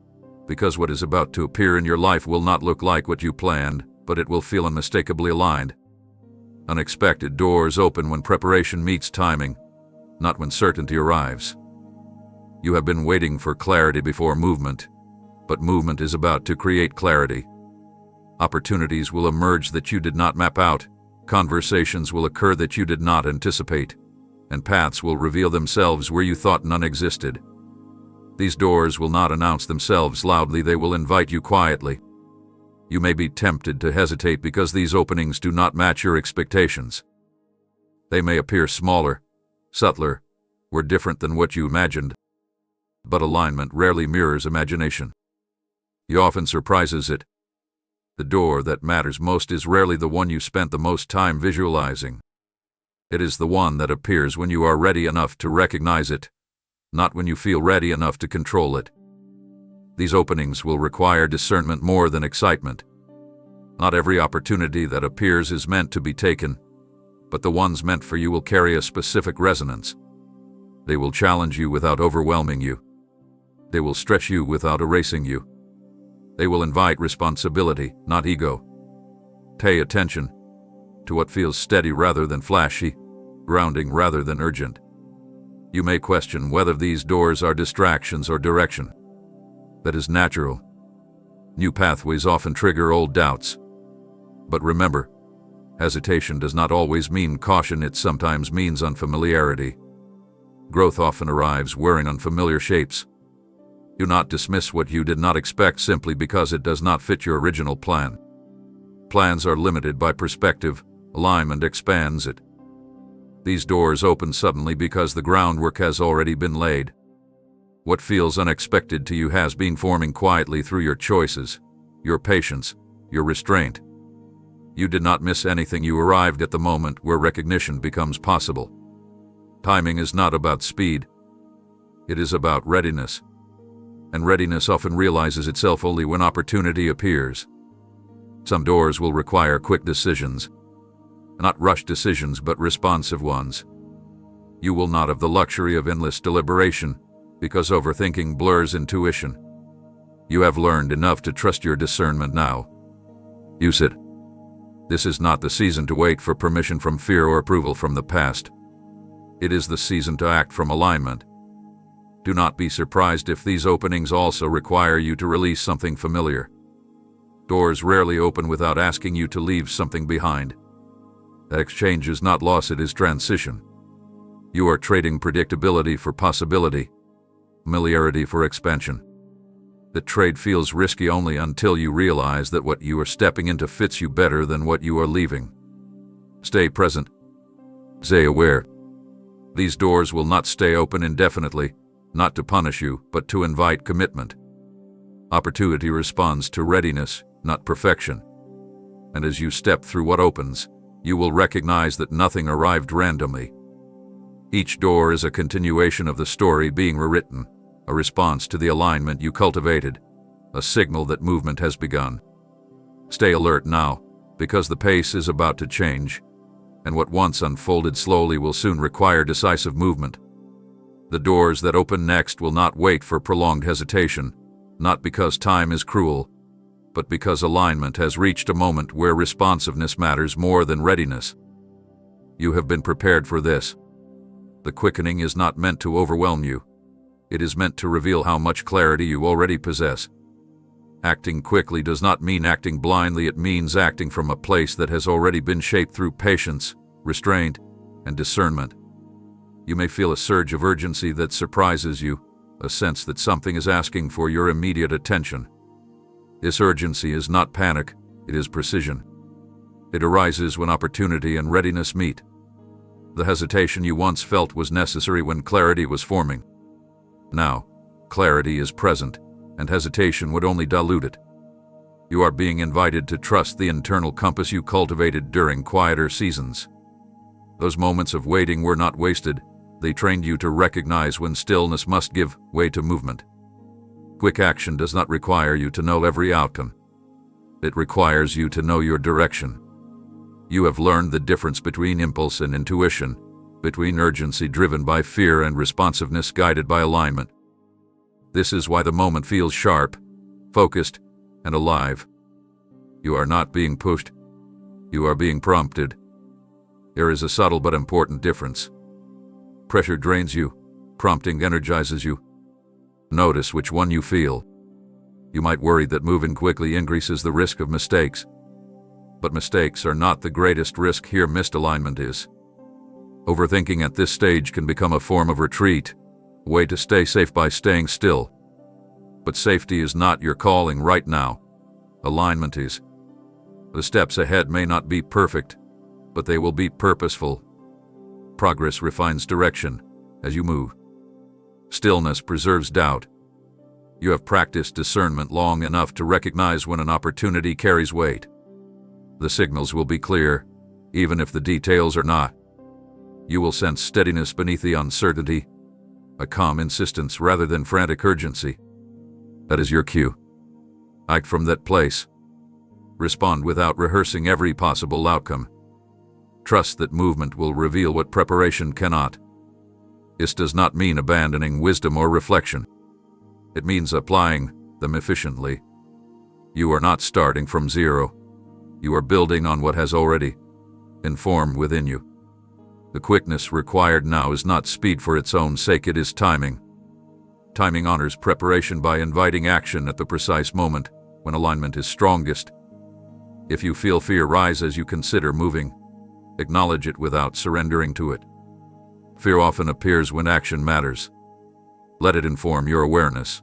because what is about to appear in your life will not look like what you planned, but it will feel unmistakably aligned. Unexpected doors open when preparation meets timing, not when certainty arrives. You have been waiting for clarity before movement, but movement is about to create clarity. Opportunities will emerge that you did not map out, conversations will occur that you did not anticipate, and paths will reveal themselves where you thought none existed. These doors will not announce themselves loudly, they will invite you quietly. You may be tempted to hesitate because these openings do not match your expectations. They may appear smaller, subtler, or different than what you imagined. But alignment rarely mirrors imagination. It often surprises it. The door that matters most is rarely the one you spent the most time visualizing. It is the one that appears when you are ready enough to recognize it, not when you feel ready enough to control it. These openings will require discernment more than excitement. Not every opportunity that appears is meant to be taken, but the ones meant for you will carry a specific resonance. They will challenge you without overwhelming you. They will stretch you without erasing you. They will invite responsibility, not ego. Pay attention to what feels steady rather than flashy, grounding rather than urgent. You may question whether these doors are distractions or direction. That is natural. New pathways often trigger old doubts. But remember, hesitation does not always mean caution, it sometimes means unfamiliarity. Growth often arrives wearing unfamiliar shapes. Do not dismiss what you did not expect simply because it does not fit your original plan. Plans are limited by perspective, alignment expands it. These doors open suddenly because the groundwork has already been laid. What feels unexpected to you has been forming quietly through your choices, your patience, your restraint. You did not miss anything, you arrived at the moment where recognition becomes possible. Timing is not about speed. It is about readiness. And readiness often realizes itself only when opportunity appears. Some doors will require quick decisions. Not rushed decisions, but responsive ones. You will not have the luxury of endless deliberation, because overthinking blurs intuition. You have learned enough to trust your discernment now. Use it. This is not the season to wait for permission from fear or approval from the past. It is the season to act from alignment. Do not be surprised if these openings also require you to release something familiar. Doors rarely open without asking you to leave something behind. That exchange is not loss, it is transition. You are trading predictability for possibility, familiarity for expansion. The trade feels risky only until you realize that what you are stepping into fits you better than what you are leaving. Stay present. Stay aware. These doors will not stay open indefinitely, not to punish you, but to invite commitment. Opportunity responds to readiness, not perfection. And as you step through what opens, you will recognize that nothing arrived randomly. Each door is a continuation of the story being rewritten, a response to the alignment you cultivated, a signal that movement has begun. Stay alert now, because the pace is about to change, and what once unfolded slowly will soon require decisive movement. The doors that open next will not wait for prolonged hesitation, not because time is cruel, but because alignment has reached a moment where responsiveness matters more than readiness. You have been prepared for this. The quickening is not meant to overwhelm you. It is meant to reveal how much clarity you already possess. Acting quickly does not mean acting blindly, it means acting from a place that has already been shaped through patience, restraint, and discernment. You may feel a surge of urgency that surprises you, a sense that something is asking for your immediate attention. This urgency is not panic, it is precision. It arises when opportunity and readiness meet. The hesitation you once felt was necessary when clarity was forming. Now, clarity is present, and hesitation would only dilute it. You are being invited to trust the internal compass you cultivated during quieter seasons. Those moments of waiting were not wasted. They trained you to recognize when stillness must give way to movement. Quick action does not require you to know every outcome. It requires you to know your direction. You have learned the difference between impulse and intuition, between urgency driven by fear and responsiveness guided by alignment. This is why the moment feels sharp, focused, and alive. You are not being pushed. You are being prompted. There is a subtle but important difference. Pressure drains you. Prompting energizes you. Notice which one you feel. You might worry that moving quickly increases the risk of mistakes. But mistakes are not the greatest risk here, misalignment is. Overthinking at this stage can become a form of retreat, a way to stay safe by staying still. But safety is not your calling right now. Alignment is. The steps ahead may not be perfect, but they will be purposeful. Progress refines direction as you move. Stillness preserves doubt. You have practiced discernment long enough to recognize when an opportunity carries weight. The signals will be clear, even if the details are not. You will sense steadiness beneath the uncertainty, a calm insistence rather than frantic urgency. That is your cue. Act from that place. Respond without rehearsing every possible outcome. Trust that movement will reveal what preparation cannot. This does not mean abandoning wisdom or reflection. It means applying them efficiently. You are not starting from zero. You are building on what has already been formed within you. The quickness required now is not speed for its own sake, it is timing. Timing honors preparation by inviting action at the precise moment when alignment is strongest. If you feel fear rise as you consider moving, acknowledge it without surrendering to it. Fear often appears when action matters. Let it inform your awareness,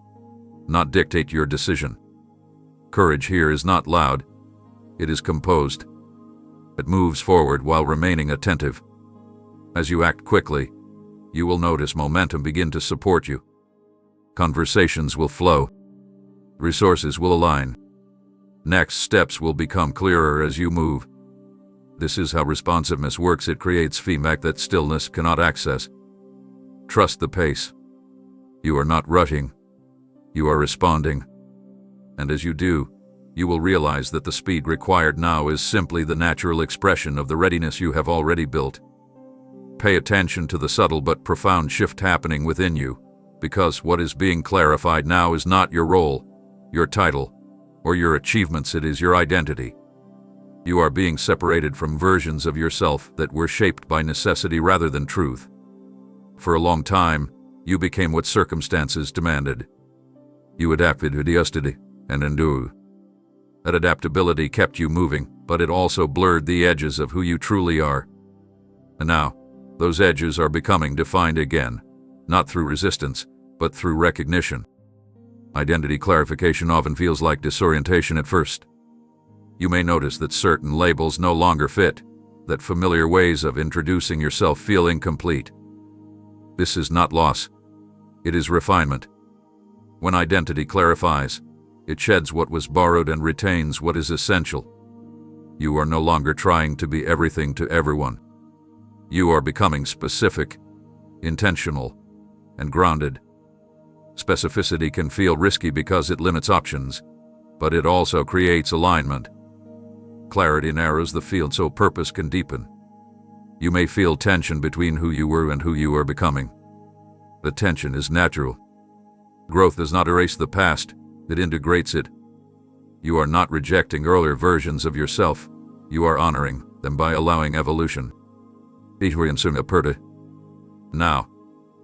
not dictate your decision. Courage here is not loud, it is composed. It moves forward while remaining attentive. As you act quickly, you will notice momentum begin to support you. Conversations will flow. Resources will align. Next steps will become clearer as you move. This is how responsiveness works. It creates feedback that stillness cannot access. Trust the pace. You are not rushing. You are responding. And as you do, you will realize that the speed required now is simply the natural expression of the readiness you have already built. Pay attention to the subtle but profound shift happening within you, because what is being clarified now is not your role, your title, or your achievements. It is your identity. You are being separated from versions of yourself that were shaped by necessity rather than truth. For a long time, you became what circumstances demanded. You adapted to adjusted and endured. That adaptability kept you moving, but it also blurred the edges of who you truly are. And now, those edges are becoming defined again, not through resistance, but through recognition. Identity clarification often feels like disorientation at first. You may notice that certain labels no longer fit, that familiar ways of introducing yourself feel incomplete. This is not loss. It is refinement. When identity clarifies, it sheds what was borrowed and retains what is essential. You are no longer trying to be everything to everyone. You are becoming specific, intentional, and grounded. Specificity can feel risky because it limits options, but it also creates alignment. Clarity narrows the field so purpose can deepen. You may feel tension between who you were and who you are becoming. The tension is natural. Growth does not erase the past, it integrates it. You are not rejecting earlier versions of yourself, you are honoring them by allowing evolution. Now,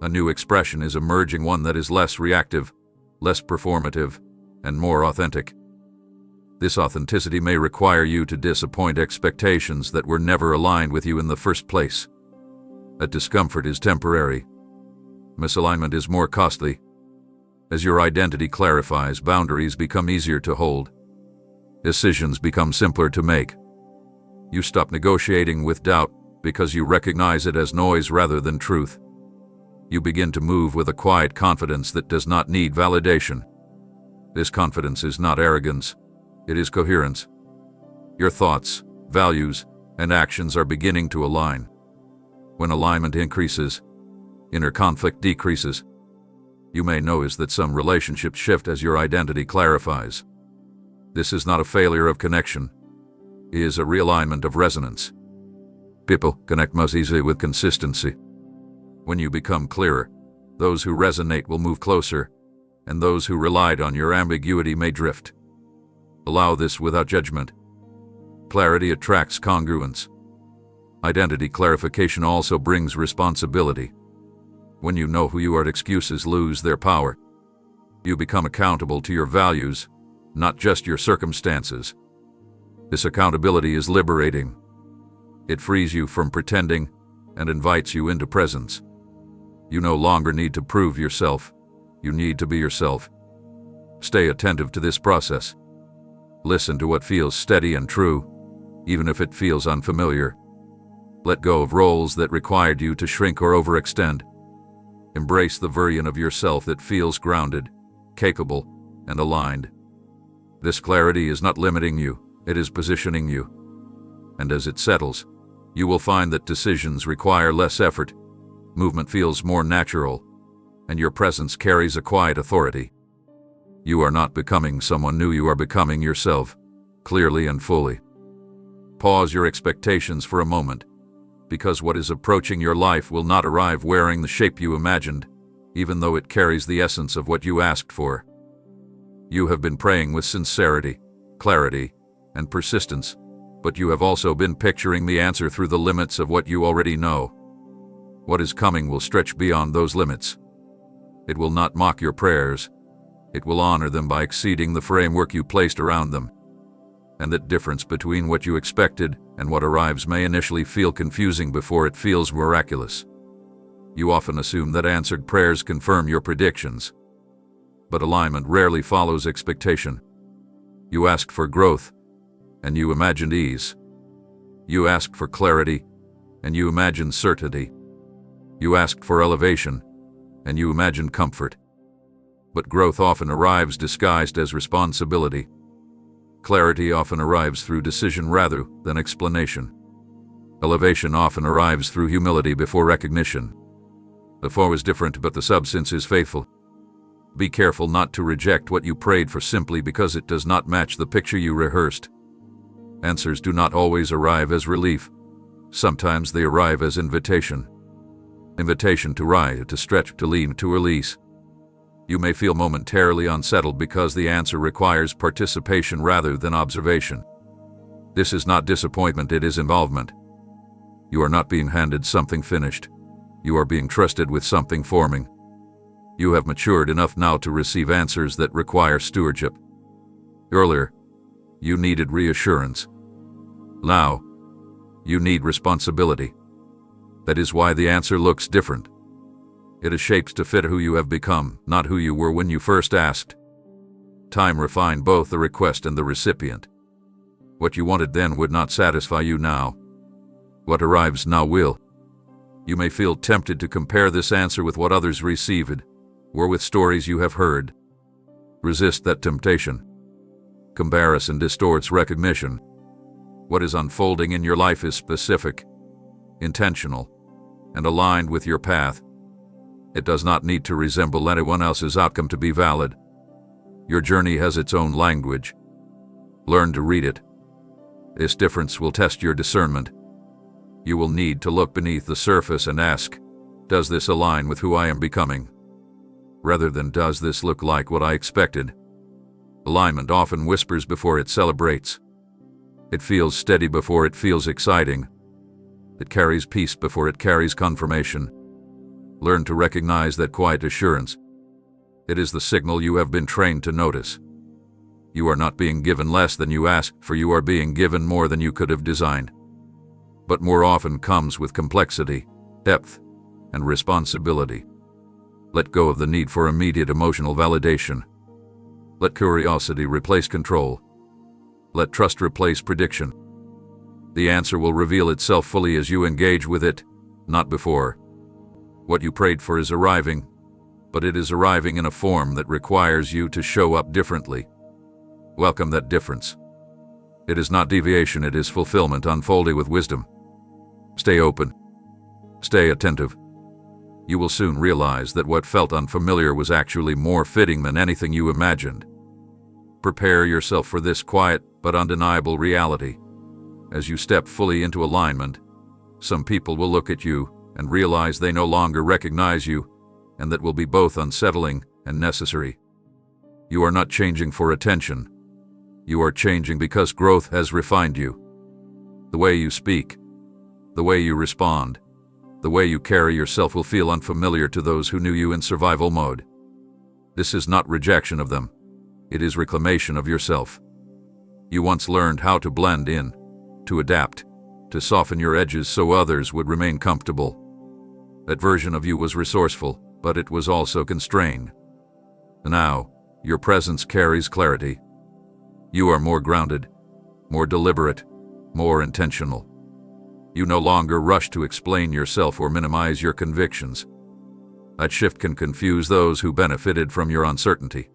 a new expression is emerging, one that is less reactive, less performative, and more authentic. This authenticity may require you to disappoint expectations that were never aligned with you in the first place. That discomfort is temporary. Misalignment is more costly. As your identity clarifies, boundaries become easier to hold. Decisions become simpler to make. You stop negotiating with doubt because you recognize it as noise rather than truth. You begin to move with a quiet confidence that does not need validation. This confidence is not arrogance, it is coherence. Your thoughts, values, and actions are beginning to align. When alignment increases, inner conflict decreases. You may notice that some relationships shift as your identity clarifies. This is not a failure of connection. It is a realignment of resonance. People connect most easily with consistency. When you become clearer, those who resonate will move closer, and those who relied on your ambiguity may drift. Allow this without judgment. Clarity attracts congruence. Identity clarification also brings responsibility. When you know who you are, excuses lose their power. You become accountable to your values, not just your circumstances. This accountability is liberating. It frees you from pretending and invites you into presence. You no longer need to prove yourself. You need to be yourself. Stay attentive to this process. Listen to what feels steady and true, even if it feels unfamiliar. Let go of roles that required you to shrink or overextend. Embrace the version of yourself that feels grounded, capable, and aligned. This clarity is not limiting you, it is positioning you. And as it settles, you will find that decisions require less effort, movement feels more natural, and your presence carries a quiet authority. You are not becoming someone new, you are becoming yourself, clearly and fully. Pause your expectations for a moment, because what is approaching your life will not arrive wearing the shape you imagined, even though it carries the essence of what you asked for. You have been praying with sincerity, clarity, and persistence, but you have also been picturing the answer through the limits of what you already know. What is coming will stretch beyond those limits. It will not mock your prayers. It will honor them by exceeding the framework you placed around them. And that difference between what you expected and what arrives may initially feel confusing before it feels miraculous. You often assume that answered prayers confirm your predictions. But alignment rarely follows expectation. You asked for growth, and you imagined ease. You asked for clarity, and you imagined certainty. You asked for elevation, and you imagined comfort. But growth often arrives disguised as responsibility. Clarity often arrives through decision rather than explanation. Elevation often arrives through humility before recognition. The form is different, but the substance is faithful. Be careful not to reject what you prayed for simply because it does not match the picture you rehearsed. Answers do not always arrive as relief. Sometimes they arrive as invitation. Invitation to rise, to stretch, to lean, to release. You may feel momentarily unsettled because the answer requires participation rather than observation. This is not disappointment, it is involvement. You are not being handed something finished. You are being trusted with something forming. You have matured enough now to receive answers that require stewardship. Earlier, you needed reassurance. Now, you need responsibility. That is why the answer looks different. It is shaped to fit who you have become, not who you were when you first asked. Time refined both the request and the recipient. What you wanted then would not satisfy you now. What arrives now will. You may feel tempted to compare this answer with what others received, or with stories you have heard. Resist that temptation. Comparison distorts recognition. What is unfolding in your life is specific, intentional, and aligned with your path. It does not need to resemble anyone else's outcome to be valid. Your journey has its own language. Learn to read it. This difference will test your discernment. You will need to look beneath the surface and ask, does this align with who I am becoming? Rather than, does this look like what I expected? Alignment often whispers before it celebrates. It feels steady before it feels exciting. It carries peace before it carries confirmation. Learn to recognize that quiet assurance. It is the signal you have been trained to notice. You are not being given less than you asked for, you are being given more than you could have designed. But more often comes with complexity, depth, and responsibility. Let go of the need for immediate emotional validation. Let curiosity replace control. Let trust replace prediction. The answer will reveal itself fully as you engage with it, not before. What you prayed for is arriving, but it is arriving in a form that requires you to show up differently. Welcome that difference. It is not deviation, it is fulfillment unfolding with wisdom. Stay open. Stay attentive. You will soon realize that what felt unfamiliar was actually more fitting than anything you imagined. Prepare yourself for this quiet but undeniable reality. As you step fully into alignment, some people will look at you and realize they no longer recognize you, and that will be both unsettling and necessary. You are not changing for attention. You are changing because growth has refined you. The way you speak, the way you respond, the way you carry yourself will feel unfamiliar to those who knew you in survival mode. This is not rejection of them. It is reclamation of yourself. You once learned how to blend in, to adapt, to soften your edges so others would remain comfortable. That version of you was resourceful, but it was also constrained. Now, your presence carries clarity. You are more grounded, more deliberate, more intentional. You no longer rush to explain yourself or minimize your convictions. That shift can confuse those who benefited from your uncertainty.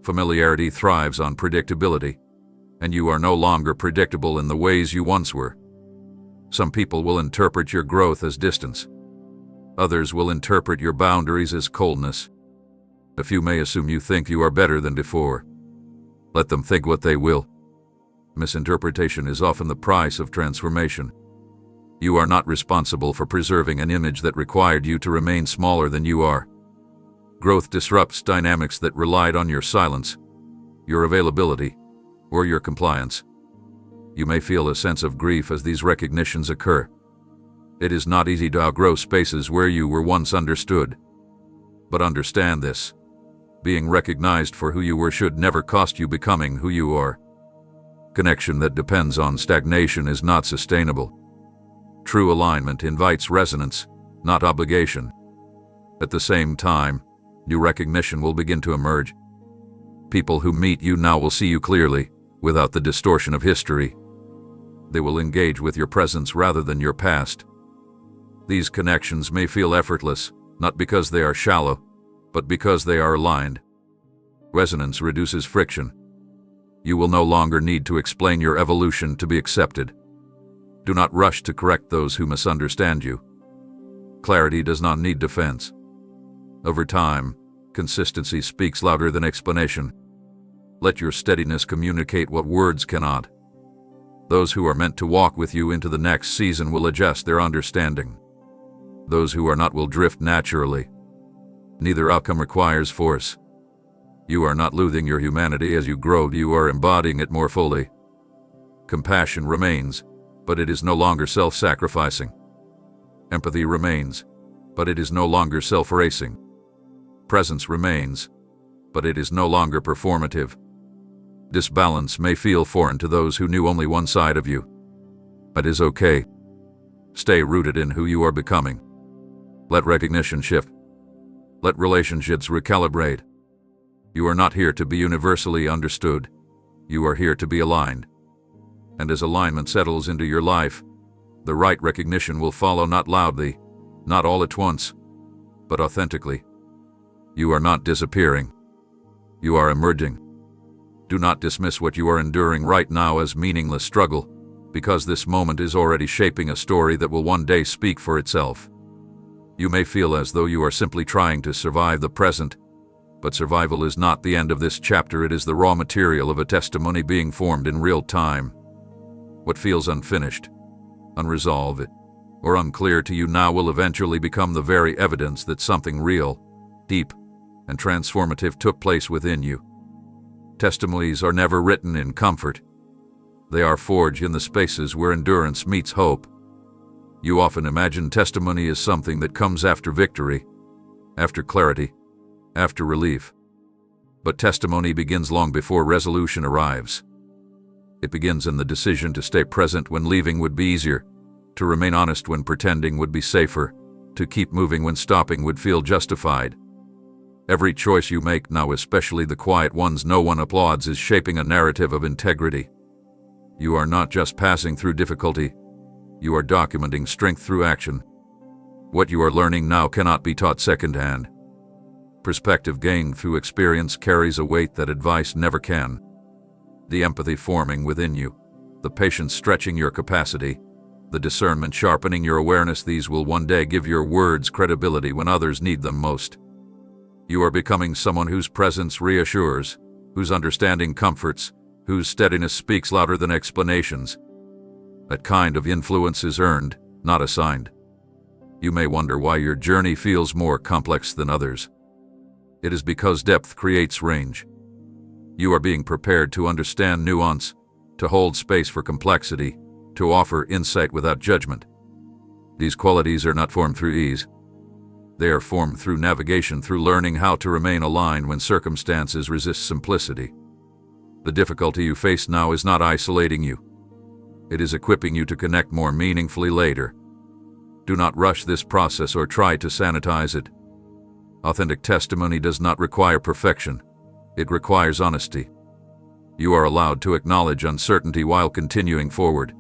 Familiarity thrives on predictability, and you are no longer predictable in the ways you once were. Some people will interpret your growth as distance. Others will interpret your boundaries as coldness. A few may assume you think you are better than before. Let them think what they will. Misinterpretation is often the price of transformation. You are not responsible for preserving an image that required you to remain smaller than you are. Growth disrupts dynamics that relied on your silence, your availability, or your compliance. You may feel a sense of grief as these recognitions occur. It is not easy to outgrow spaces where you were once understood. But understand this: being recognized for who you were should never cost you becoming who you are. Connection that depends on stagnation is not sustainable. True alignment invites resonance, not obligation. At the same time, new recognition will begin to emerge. People who meet you now will see you clearly, without the distortion of history. They will engage with your presence rather than your past. These connections may feel effortless, not because they are shallow, but because they are aligned. Resonance reduces friction. You will no longer need to explain your evolution to be accepted. Do not rush to correct those who misunderstand you. Clarity does not need defense. Over time, consistency speaks louder than explanation. Let your steadiness communicate what words cannot. Those who are meant to walk with you into the next season will adjust their understanding. Those who are not will drift naturally. Neither outcome requires force. You are not losing your humanity as you grow, you are embodying it more fully. Compassion remains, but it is no longer self-sacrificing. Empathy remains, but it is no longer self-erasing. Presence remains, but it is no longer performative. This balance may feel foreign to those who knew only one side of you. But it is okay. Stay rooted in who you are becoming. Let recognition shift. Let relationships recalibrate. You are not here to be universally understood. You are here to be aligned. And as alignment settles into your life, the right recognition will follow, not loudly, not all at once, but authentically. You are not disappearing. You are emerging. Do not dismiss what you are enduring right now as meaningless struggle, because this moment is already shaping a story that will one day speak for itself. You may feel as though you are simply trying to survive the present, but survival is not the end of this chapter. It is the raw material of a testimony being formed in real time. What feels unfinished, unresolved, or unclear to you now will eventually become the very evidence that something real, deep, and transformative took place within you. Testimonies are never written in comfort. They are forged in the spaces where endurance meets hope. You often imagine testimony as something that comes after victory, after clarity, after relief. But testimony begins long before resolution arrives. It begins in the decision to stay present when leaving would be easier, to remain honest when pretending would be safer, to keep moving when stopping would feel justified. Every choice you make now, especially the quiet ones no one applauds, is shaping a narrative of integrity. You are not just passing through difficulty. You are documenting strength through action. What you are learning now cannot be taught secondhand. Perspective gained through experience carries a weight that advice never can. The empathy forming within you, the patience stretching your capacity, the discernment sharpening your awareness, these will one day give your words credibility when others need them most. You are becoming someone whose presence reassures, whose understanding comforts, whose steadiness speaks louder than explanations. That kind of influence is earned, not assigned. You may wonder why your journey feels more complex than others. It is because depth creates range. You are being prepared to understand nuance, to hold space for complexity, to offer insight without judgment. These qualities are not formed through ease. They are formed through navigation, through learning how to remain aligned when circumstances resist simplicity. The difficulty you face now is not isolating you. It is equipping you to connect more meaningfully later. Do not rush this process or try to sanitize it. Authentic testimony does not require perfection. It requires honesty. You are allowed to acknowledge uncertainty while continuing forward.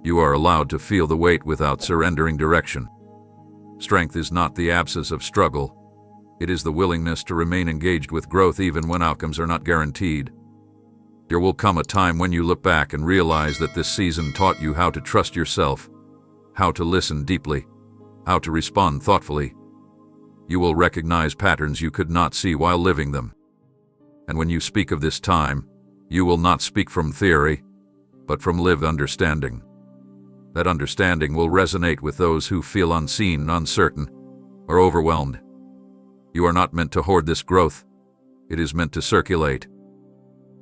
You are allowed to feel the weight without surrendering direction. Strength is not the absence of struggle. It is the willingness to remain engaged with growth even when outcomes are not guaranteed. There will come a time when you look back and realize that this season taught you how to trust yourself, how to listen deeply, how to respond thoughtfully. You will recognize patterns you could not see while living them. And when you speak of this time, you will not speak from theory, but from lived understanding. That understanding will resonate with those who feel unseen, uncertain, or overwhelmed. You are not meant to hoard this growth. It is meant to circulate.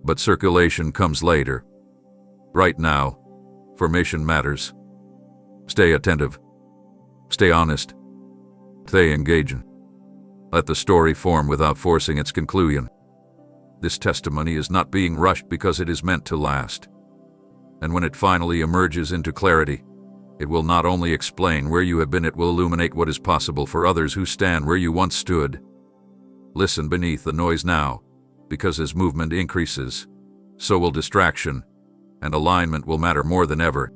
But circulation comes later. Right now, formation matters. Stay attentive. Stay honest. Stay engaging. Let the story form without forcing its conclusion. This testimony is not being rushed because it is meant to last. And when it finally emerges into clarity, it will not only explain where you have been, it will illuminate what is possible for others who stand where you once stood. Listen beneath the noise now, because as movement increases, so will distraction, and alignment will matter more than ever.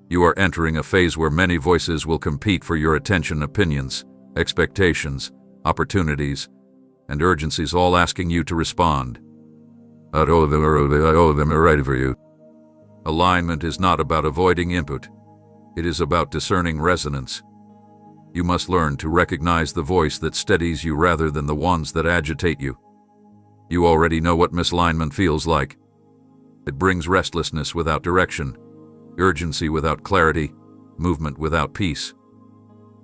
You are entering a phase where many voices will compete for your attention, opinions, expectations, opportunities, and urgencies, all asking you to respond. All of them are right for you. Alignment is not about avoiding input. It is about discerning resonance. You must learn to recognize the voice that steadies you rather than the ones that agitate you. You already know what misalignment feels like. It brings restlessness without direction, urgency without clarity, movement without peace.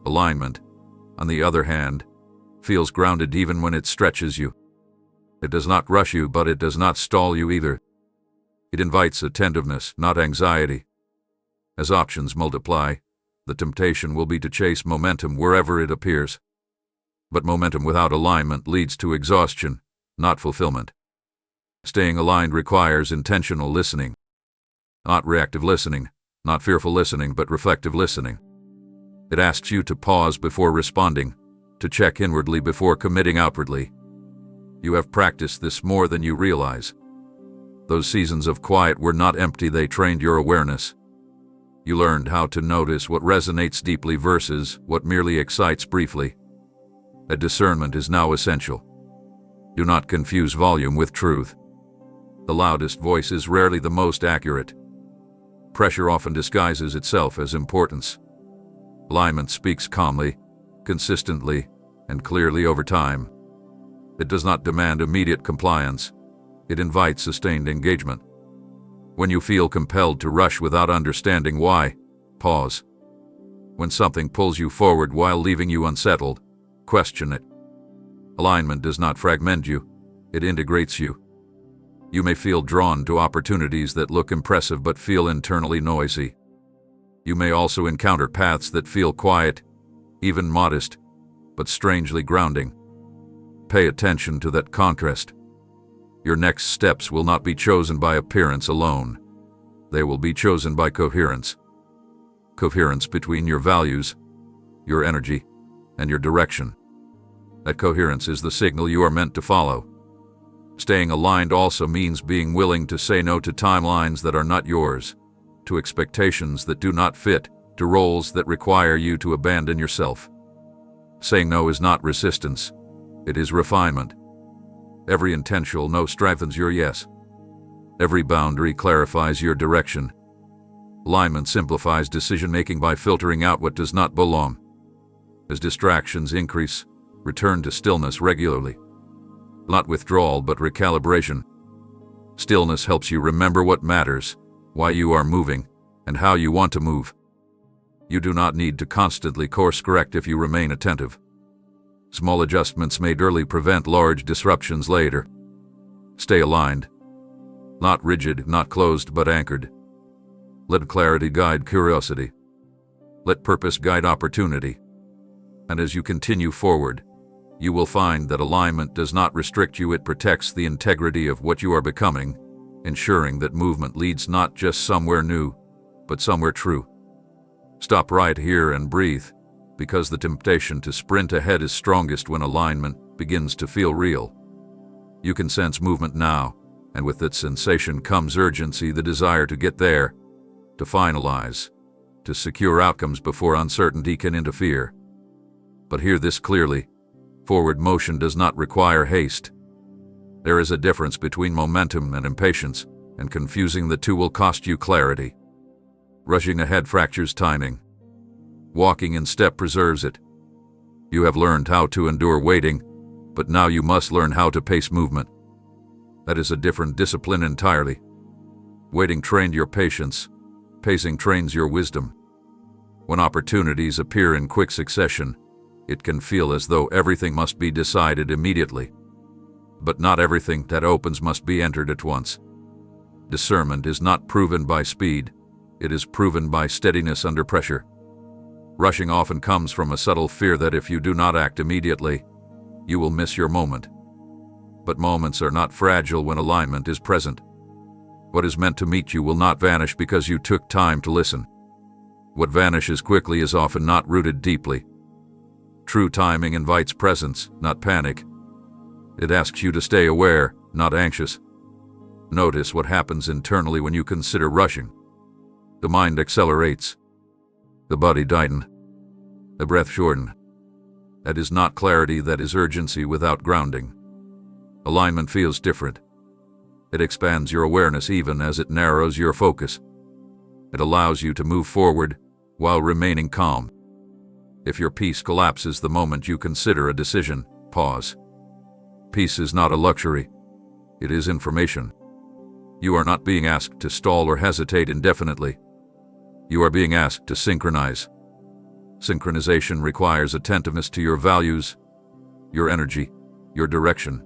Alignment, on the other hand, feels grounded even when it stretches you. It does not rush you, but it does not stall you either. It invites attentiveness, not anxiety. As options multiply, the temptation will be to chase momentum wherever it appears. But momentum without alignment leads to exhaustion, not fulfillment. Staying aligned requires intentional listening. Not reactive listening, not fearful listening, but reflective listening. It asks you to pause before responding, to check inwardly before committing outwardly. You have practiced this more than you realize. Those seasons of quiet were not empty, they trained your awareness. You learned how to notice what resonates deeply versus what merely excites briefly. A discernment is now essential. Do not confuse volume with truth. The loudest voice is rarely the most accurate. Pressure often disguises itself as importance. Alignment speaks calmly, consistently, and clearly over time. It does not demand immediate compliance. It invites sustained engagement. When you feel compelled to rush without understanding why, pause. When something pulls you forward while leaving you unsettled, question it. Alignment does not fragment you, it integrates you. You may feel drawn to opportunities that look impressive but feel internally noisy. You may also encounter paths that feel quiet, even modest, but strangely grounding. Pay attention to that contrast. Your next steps will not be chosen by appearance alone. They will be chosen by coherence. Coherence between your values, your energy, and your direction. That coherence is the signal you are meant to follow. Staying aligned also means being willing to say no to timelines that are not yours, to expectations that do not fit, to roles that require you to abandon yourself. Saying no is not resistance, it is refinement. Every intentional no strengthens your yes. Every boundary clarifies your direction. Alignment simplifies decision-making by filtering out what does not belong. As distractions increase, return to stillness regularly. Not withdrawal, but recalibration. Stillness helps you remember what matters, why you are moving, and how you want to move. You do not need to constantly course-correct if you remain attentive. Small adjustments made early prevent large disruptions later. Stay aligned. Not rigid, not closed, but anchored. Let clarity guide curiosity. Let purpose guide opportunity. And as you continue forward, you will find that alignment does not restrict you, it protects the integrity of what you are becoming, ensuring that movement leads not just somewhere new, but somewhere true. Stop right here and breathe, because the temptation to sprint ahead is strongest when alignment begins to feel real. You can sense movement now, and with that sensation comes urgency, the desire to get there, to finalize, to secure outcomes before uncertainty can interfere. But hear this clearly: forward motion does not require haste. There is a difference between momentum and impatience, and confusing the two will cost you clarity. Rushing ahead fractures timing. Walking in step preserves it. You have learned how to endure waiting, but now you must learn how to pace movement. That is a different discipline entirely. Waiting trained your patience. Pacing trains your wisdom. When opportunities appear in quick succession, it can feel as though everything must be decided immediately. But not everything that opens must be entered at once. Discernment is not proven by speed, it is proven by steadiness under pressure. Rushing often comes from a subtle fear that if you do not act immediately, you will miss your moment. But moments are not fragile when alignment is present. What is meant to meet you will not vanish because you took time to listen. What vanishes quickly is often not rooted deeply. True timing invites presence, not panic. It asks you to stay aware, not anxious. Notice what happens internally when you consider rushing. The mind accelerates. The body tighten. The breath shorten. That is not clarity, that is urgency without grounding. Alignment feels different. It expands your awareness even as it narrows your focus. It allows you to move forward while remaining calm. If your peace collapses the moment you consider a decision, pause. Peace is not a luxury. It is information. You are not being asked to stall or hesitate indefinitely. You are being asked to synchronize. Synchronization requires attentiveness to your values, your energy, your direction.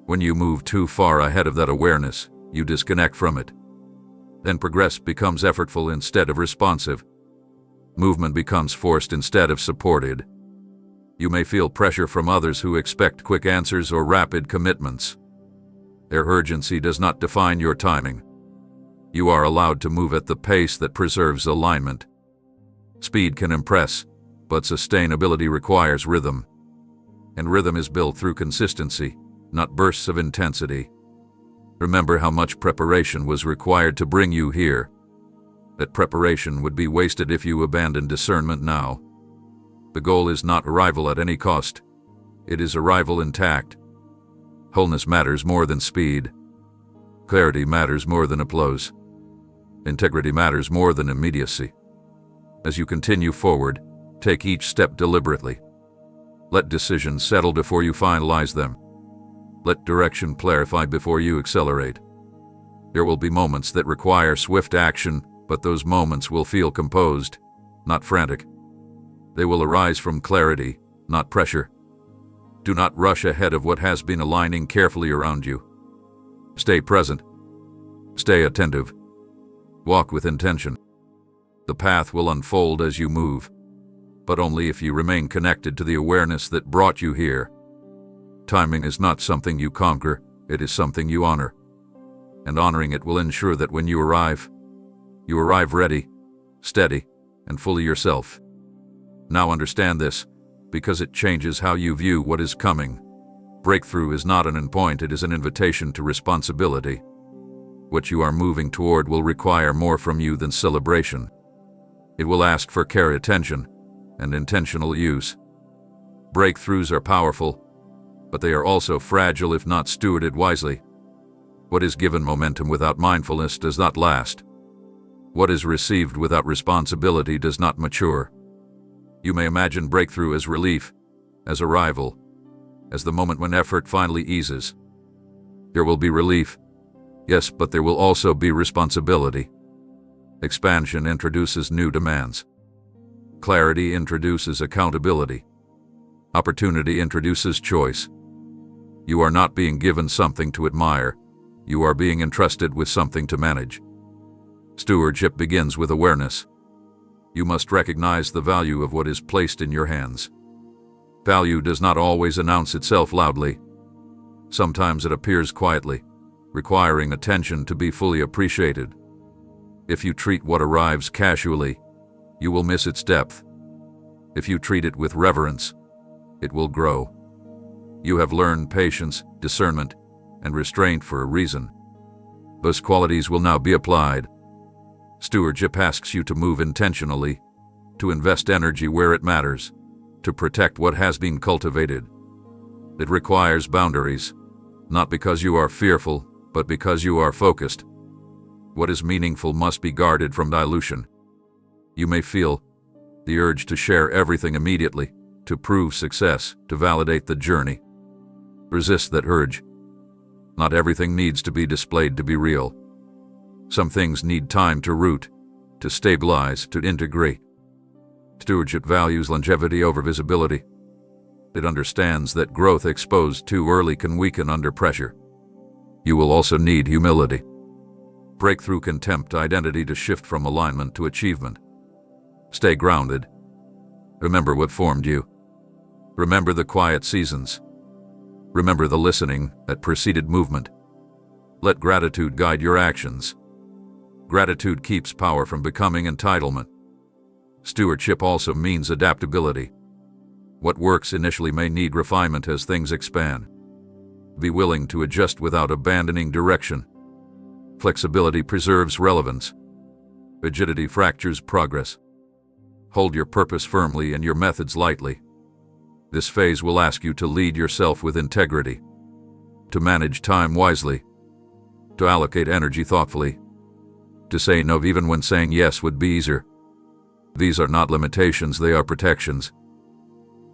When you move too far ahead of that awareness, you disconnect from it. Then progress becomes effortful instead of responsive. Movement becomes forced instead of supported. You may feel pressure from others who expect quick answers or rapid commitments. Their urgency does not define your timing. You are allowed to move at the pace that preserves alignment. Speed can impress, but sustainability requires rhythm. And rhythm is built through consistency, not bursts of intensity. Remember how much preparation was required to bring you here. That preparation would be wasted if you abandoned discernment now. The goal is not arrival at any cost. It is arrival intact. Wholeness matters more than speed. Clarity matters more than applause. Integrity matters more than immediacy. As you continue forward, take each step deliberately. Let decisions settle before you finalize them. Let direction clarify before you accelerate. There will be moments that require swift action, but those moments will feel composed, not frantic. They will arise from clarity, not pressure. Do not rush ahead of what has been aligning carefully around you. Stay present. Stay attentive. Walk with intention. The path will unfold as you move, but only if you remain connected to the awareness that brought you here. Timing is not something you conquer, it is something you honor. And honoring it will ensure that when you arrive ready, steady, and fully yourself. Now understand this, because it changes how you view what is coming. Breakthrough is not an endpoint, it is an invitation to responsibility. What you are moving toward will require more from you than celebration. It will ask for care, attention, and intentional use. Breakthroughs are powerful, but they are also fragile if not stewarded wisely. What is given momentum without mindfulness does not last. What is received without responsibility does not mature. You may imagine breakthrough as relief, as arrival, as the moment when effort finally eases. There will be relief, yes, but there will also be responsibility. Expansion introduces new demands. Clarity introduces accountability. Opportunity introduces choice. You are not being given something to admire. You are being entrusted with something to manage. Stewardship begins with awareness. You must recognize the value of what is placed in your hands. Value does not always announce itself loudly. Sometimes it appears quietly, requiring attention to be fully appreciated. If you treat what arrives casually, you will miss its depth. If you treat it with reverence, it will grow. You have learned patience, discernment, and restraint for a reason. Those qualities will now be applied. Stewardship asks you to move intentionally, to invest energy where it matters, to protect what has been cultivated. It requires boundaries, not because you are fearful, but because you are focused. What is meaningful must be guarded from dilution. You may feel the urge to share everything immediately, to prove success, to validate the journey. Resist that urge. Not everything needs to be displayed to be real. Some things need time to root, to stabilize, to integrate. Stewardship values longevity over visibility. It understands that growth exposed too early can weaken under pressure. You will also need humility. Breakthrough can tempt identity to shift from alignment to achievement. Stay grounded. Remember what formed you. Remember the quiet seasons. Remember the listening that preceded movement. Let gratitude guide your actions. Gratitude keeps power from becoming entitlement. Stewardship also means adaptability. What works initially may need refinement as things expand. Be willing to adjust without abandoning direction. Flexibility preserves relevance. Rigidity fractures progress. Hold your purpose firmly and your methods lightly. This phase will ask you to lead yourself with integrity, to manage time wisely, to allocate energy thoughtfully, to say no even when saying yes would be easier. These are not limitations, they are protections.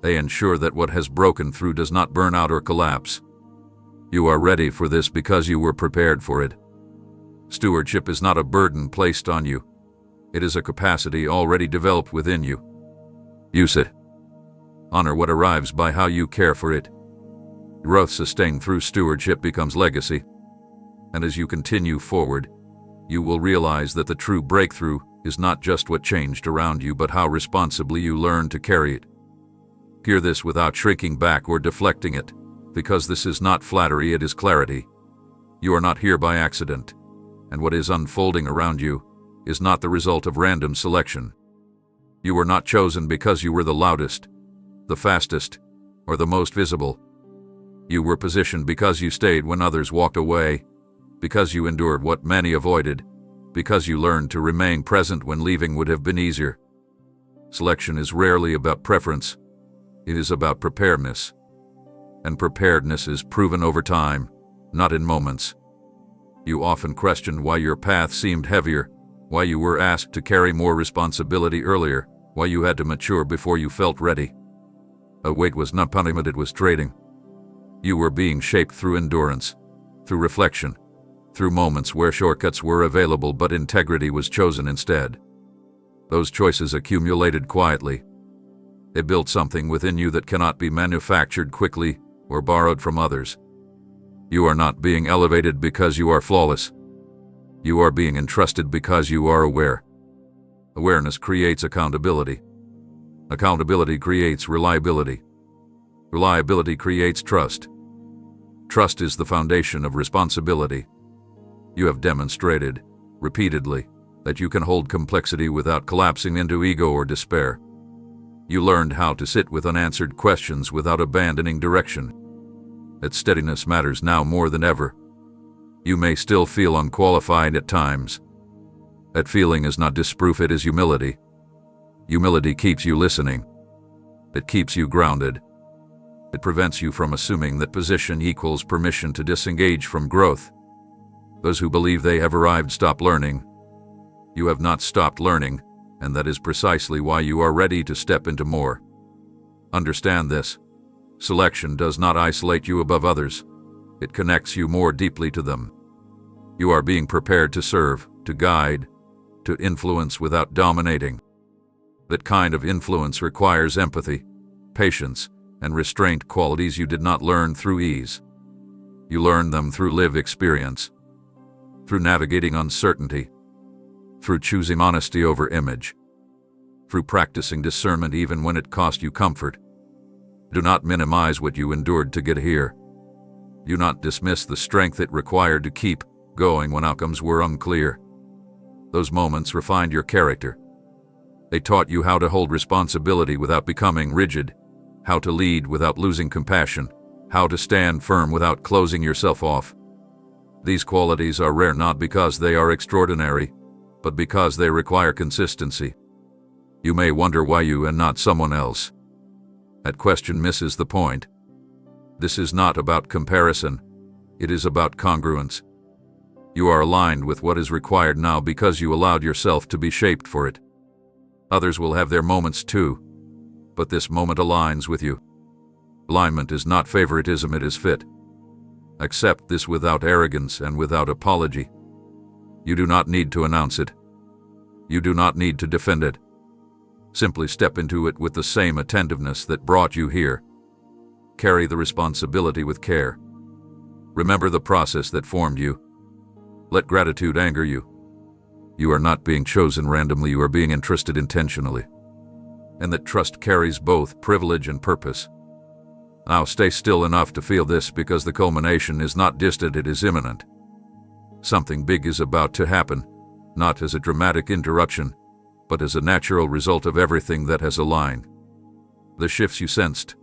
They ensure that what has broken through does not burn out or collapse. You are ready for this because you were prepared for it. Stewardship is not a burden placed on you. It is a capacity already developed within you. Use it. Honor what arrives by how you care for it. Growth sustained through stewardship becomes legacy. And as you continue forward, you will realize that the true breakthrough is not just what changed around you, but how responsibly you learn to carry it. Hear this without shrinking back or deflecting it, because this is not flattery, it is clarity. You are not here by accident, and what is unfolding around you is not the result of random selection. You were not chosen because you were the loudest, the fastest, or the most visible. You were positioned because you stayed when others walked away, because you endured what many avoided, because you learned to remain present when leaving would have been easier. Selection is rarely about preference. It is about preparedness. And preparedness is proven over time, not in moments. You often questioned why your path seemed heavier, why you were asked to carry more responsibility earlier, why you had to mature before you felt ready. A weight was not punishment, it was training. You were being shaped through endurance, through reflection, through moments where shortcuts were available but integrity was chosen instead. Those choices accumulated quietly. They built something within you that cannot be manufactured quickly or borrowed from others. You are not being elevated because you are flawless. You are being entrusted because you are aware. Awareness creates accountability. Accountability creates reliability. Reliability creates trust. Trust is the foundation of responsibility. You have demonstrated, repeatedly, that you can hold complexity without collapsing into ego or despair. You learned how to sit with unanswered questions without abandoning direction. That steadiness matters now more than ever. You may still feel unqualified at times. That feeling is not disproof, it is humility. Humility keeps you listening. It keeps you grounded. It prevents you from assuming that position equals permission to disengage from growth. Those who believe they have arrived stop learning. You have not stopped learning, and that is precisely why you are ready to step into more. Understand this. Selection does not isolate you above others. It connects you more deeply to them. You are being prepared to serve, to guide, to influence without dominating. That kind of influence requires empathy, patience, and restraint, qualities you did not learn through ease. You learned them through lived experience, through navigating uncertainty, through choosing honesty over image, through practicing discernment even when it cost you comfort. Do not minimize what you endured to get here. Do not dismiss the strength it required to keep going when outcomes were unclear. Those moments refined your character. They taught you how to hold responsibility without becoming rigid, how to lead without losing compassion, how to stand firm without closing yourself off. These qualities are rare not because they are extraordinary, but because they require consistency. You may wonder why you and not someone else. That question misses the point. This is not about comparison. It is about congruence. You are aligned with what is required now because you allowed yourself to be shaped for it. Others will have their moments too, but this moment aligns with you. Alignment is not favoritism, it is fit. Accept this without arrogance and without apology. You do not need to announce it. You do not need to defend it. Simply step into it with the same attentiveness that brought you here. Carry the responsibility with care. Remember the process that formed you. Let gratitude anchor you. You are not being chosen randomly, you are being entrusted intentionally. And that trust carries both privilege and purpose. Now stay still enough to feel this, because the culmination is not distant, it is imminent. Something big is about to happen, not as a dramatic interruption, but as a natural result of everything that has aligned. The shifts you sensed,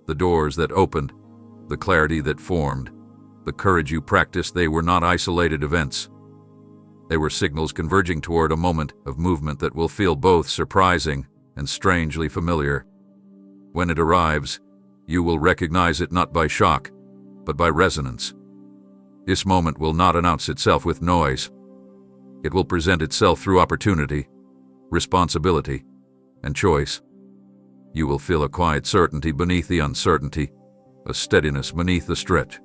the doors that opened, the clarity that formed, the courage you practiced, they were not isolated events. They were signals converging toward a moment of movement that will feel both surprising and strangely familiar. When it arrives, you will recognize it not by shock, but by resonance. This moment will not announce itself with noise. It will present itself through opportunity, responsibility, and choice. You will feel a quiet certainty beneath the uncertainty, a steadiness beneath the stretch.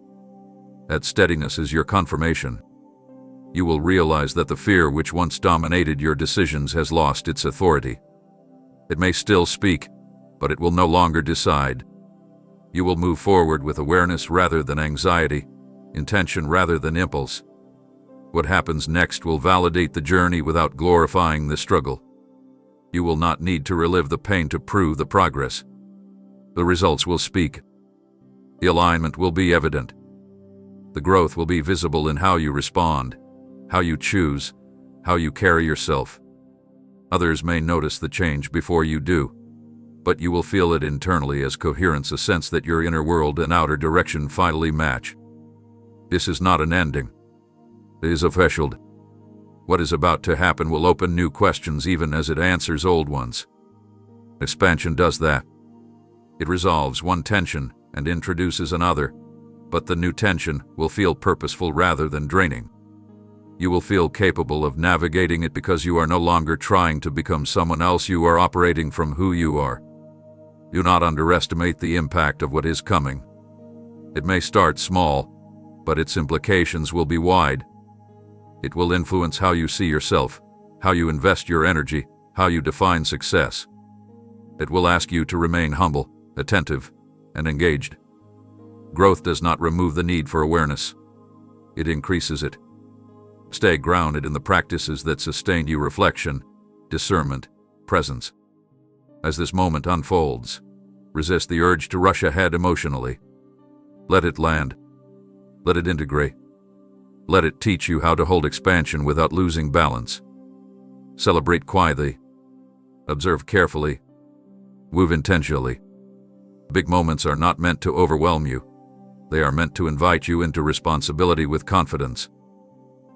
That steadiness is your confirmation. You will realize that the fear which once dominated your decisions has lost its authority. It may still speak, but it will no longer decide. You will move forward with awareness rather than anxiety, intention rather than impulse. What happens next will validate the journey without glorifying the struggle. You will not need to relive the pain to prove the progress. The results will speak. The alignment will be evident. The growth will be visible in how you respond, how you choose, how you carry yourself. Others may notice the change before you do, but you will feel it internally as coherence, a sense that your inner world and outer direction finally match. This is not an ending. It is a threshold. What is about to happen will open new questions even as it answers old ones. Expansion does that. It resolves one tension and introduces another, but the new tension will feel purposeful rather than draining. You will feel capable of navigating it because you are no longer trying to become someone else. You are operating from who you are. Do not underestimate the impact of what is coming. It may start small, but its implications will be wide. It will influence how you see yourself, how you invest your energy, how you define success. It will ask you to remain humble, attentive, and engaged. Growth does not remove the need for awareness. It increases it. Stay grounded in the practices that sustain you: reflection, discernment, presence. As this moment unfolds, resist the urge to rush ahead emotionally. Let it land. Let it integrate. Let it teach you how to hold expansion without losing balance. Celebrate quietly. Observe carefully. Move intentionally. Big moments are not meant to overwhelm you. They are meant to invite you into responsibility with confidence.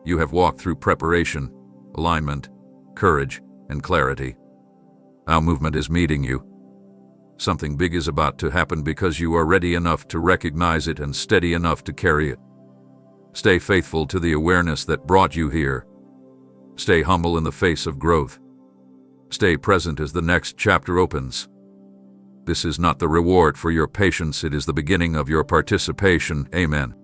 You have walked through preparation, alignment, courage, and clarity. Now movement is meeting you. Something big is about to happen because you are ready enough to recognize it and steady enough to carry it. Stay faithful to the awareness that brought you here. Stay humble in the face of growth. Stay present as the next chapter opens. This is not the reward for your patience, it is the beginning of your participation. Amen.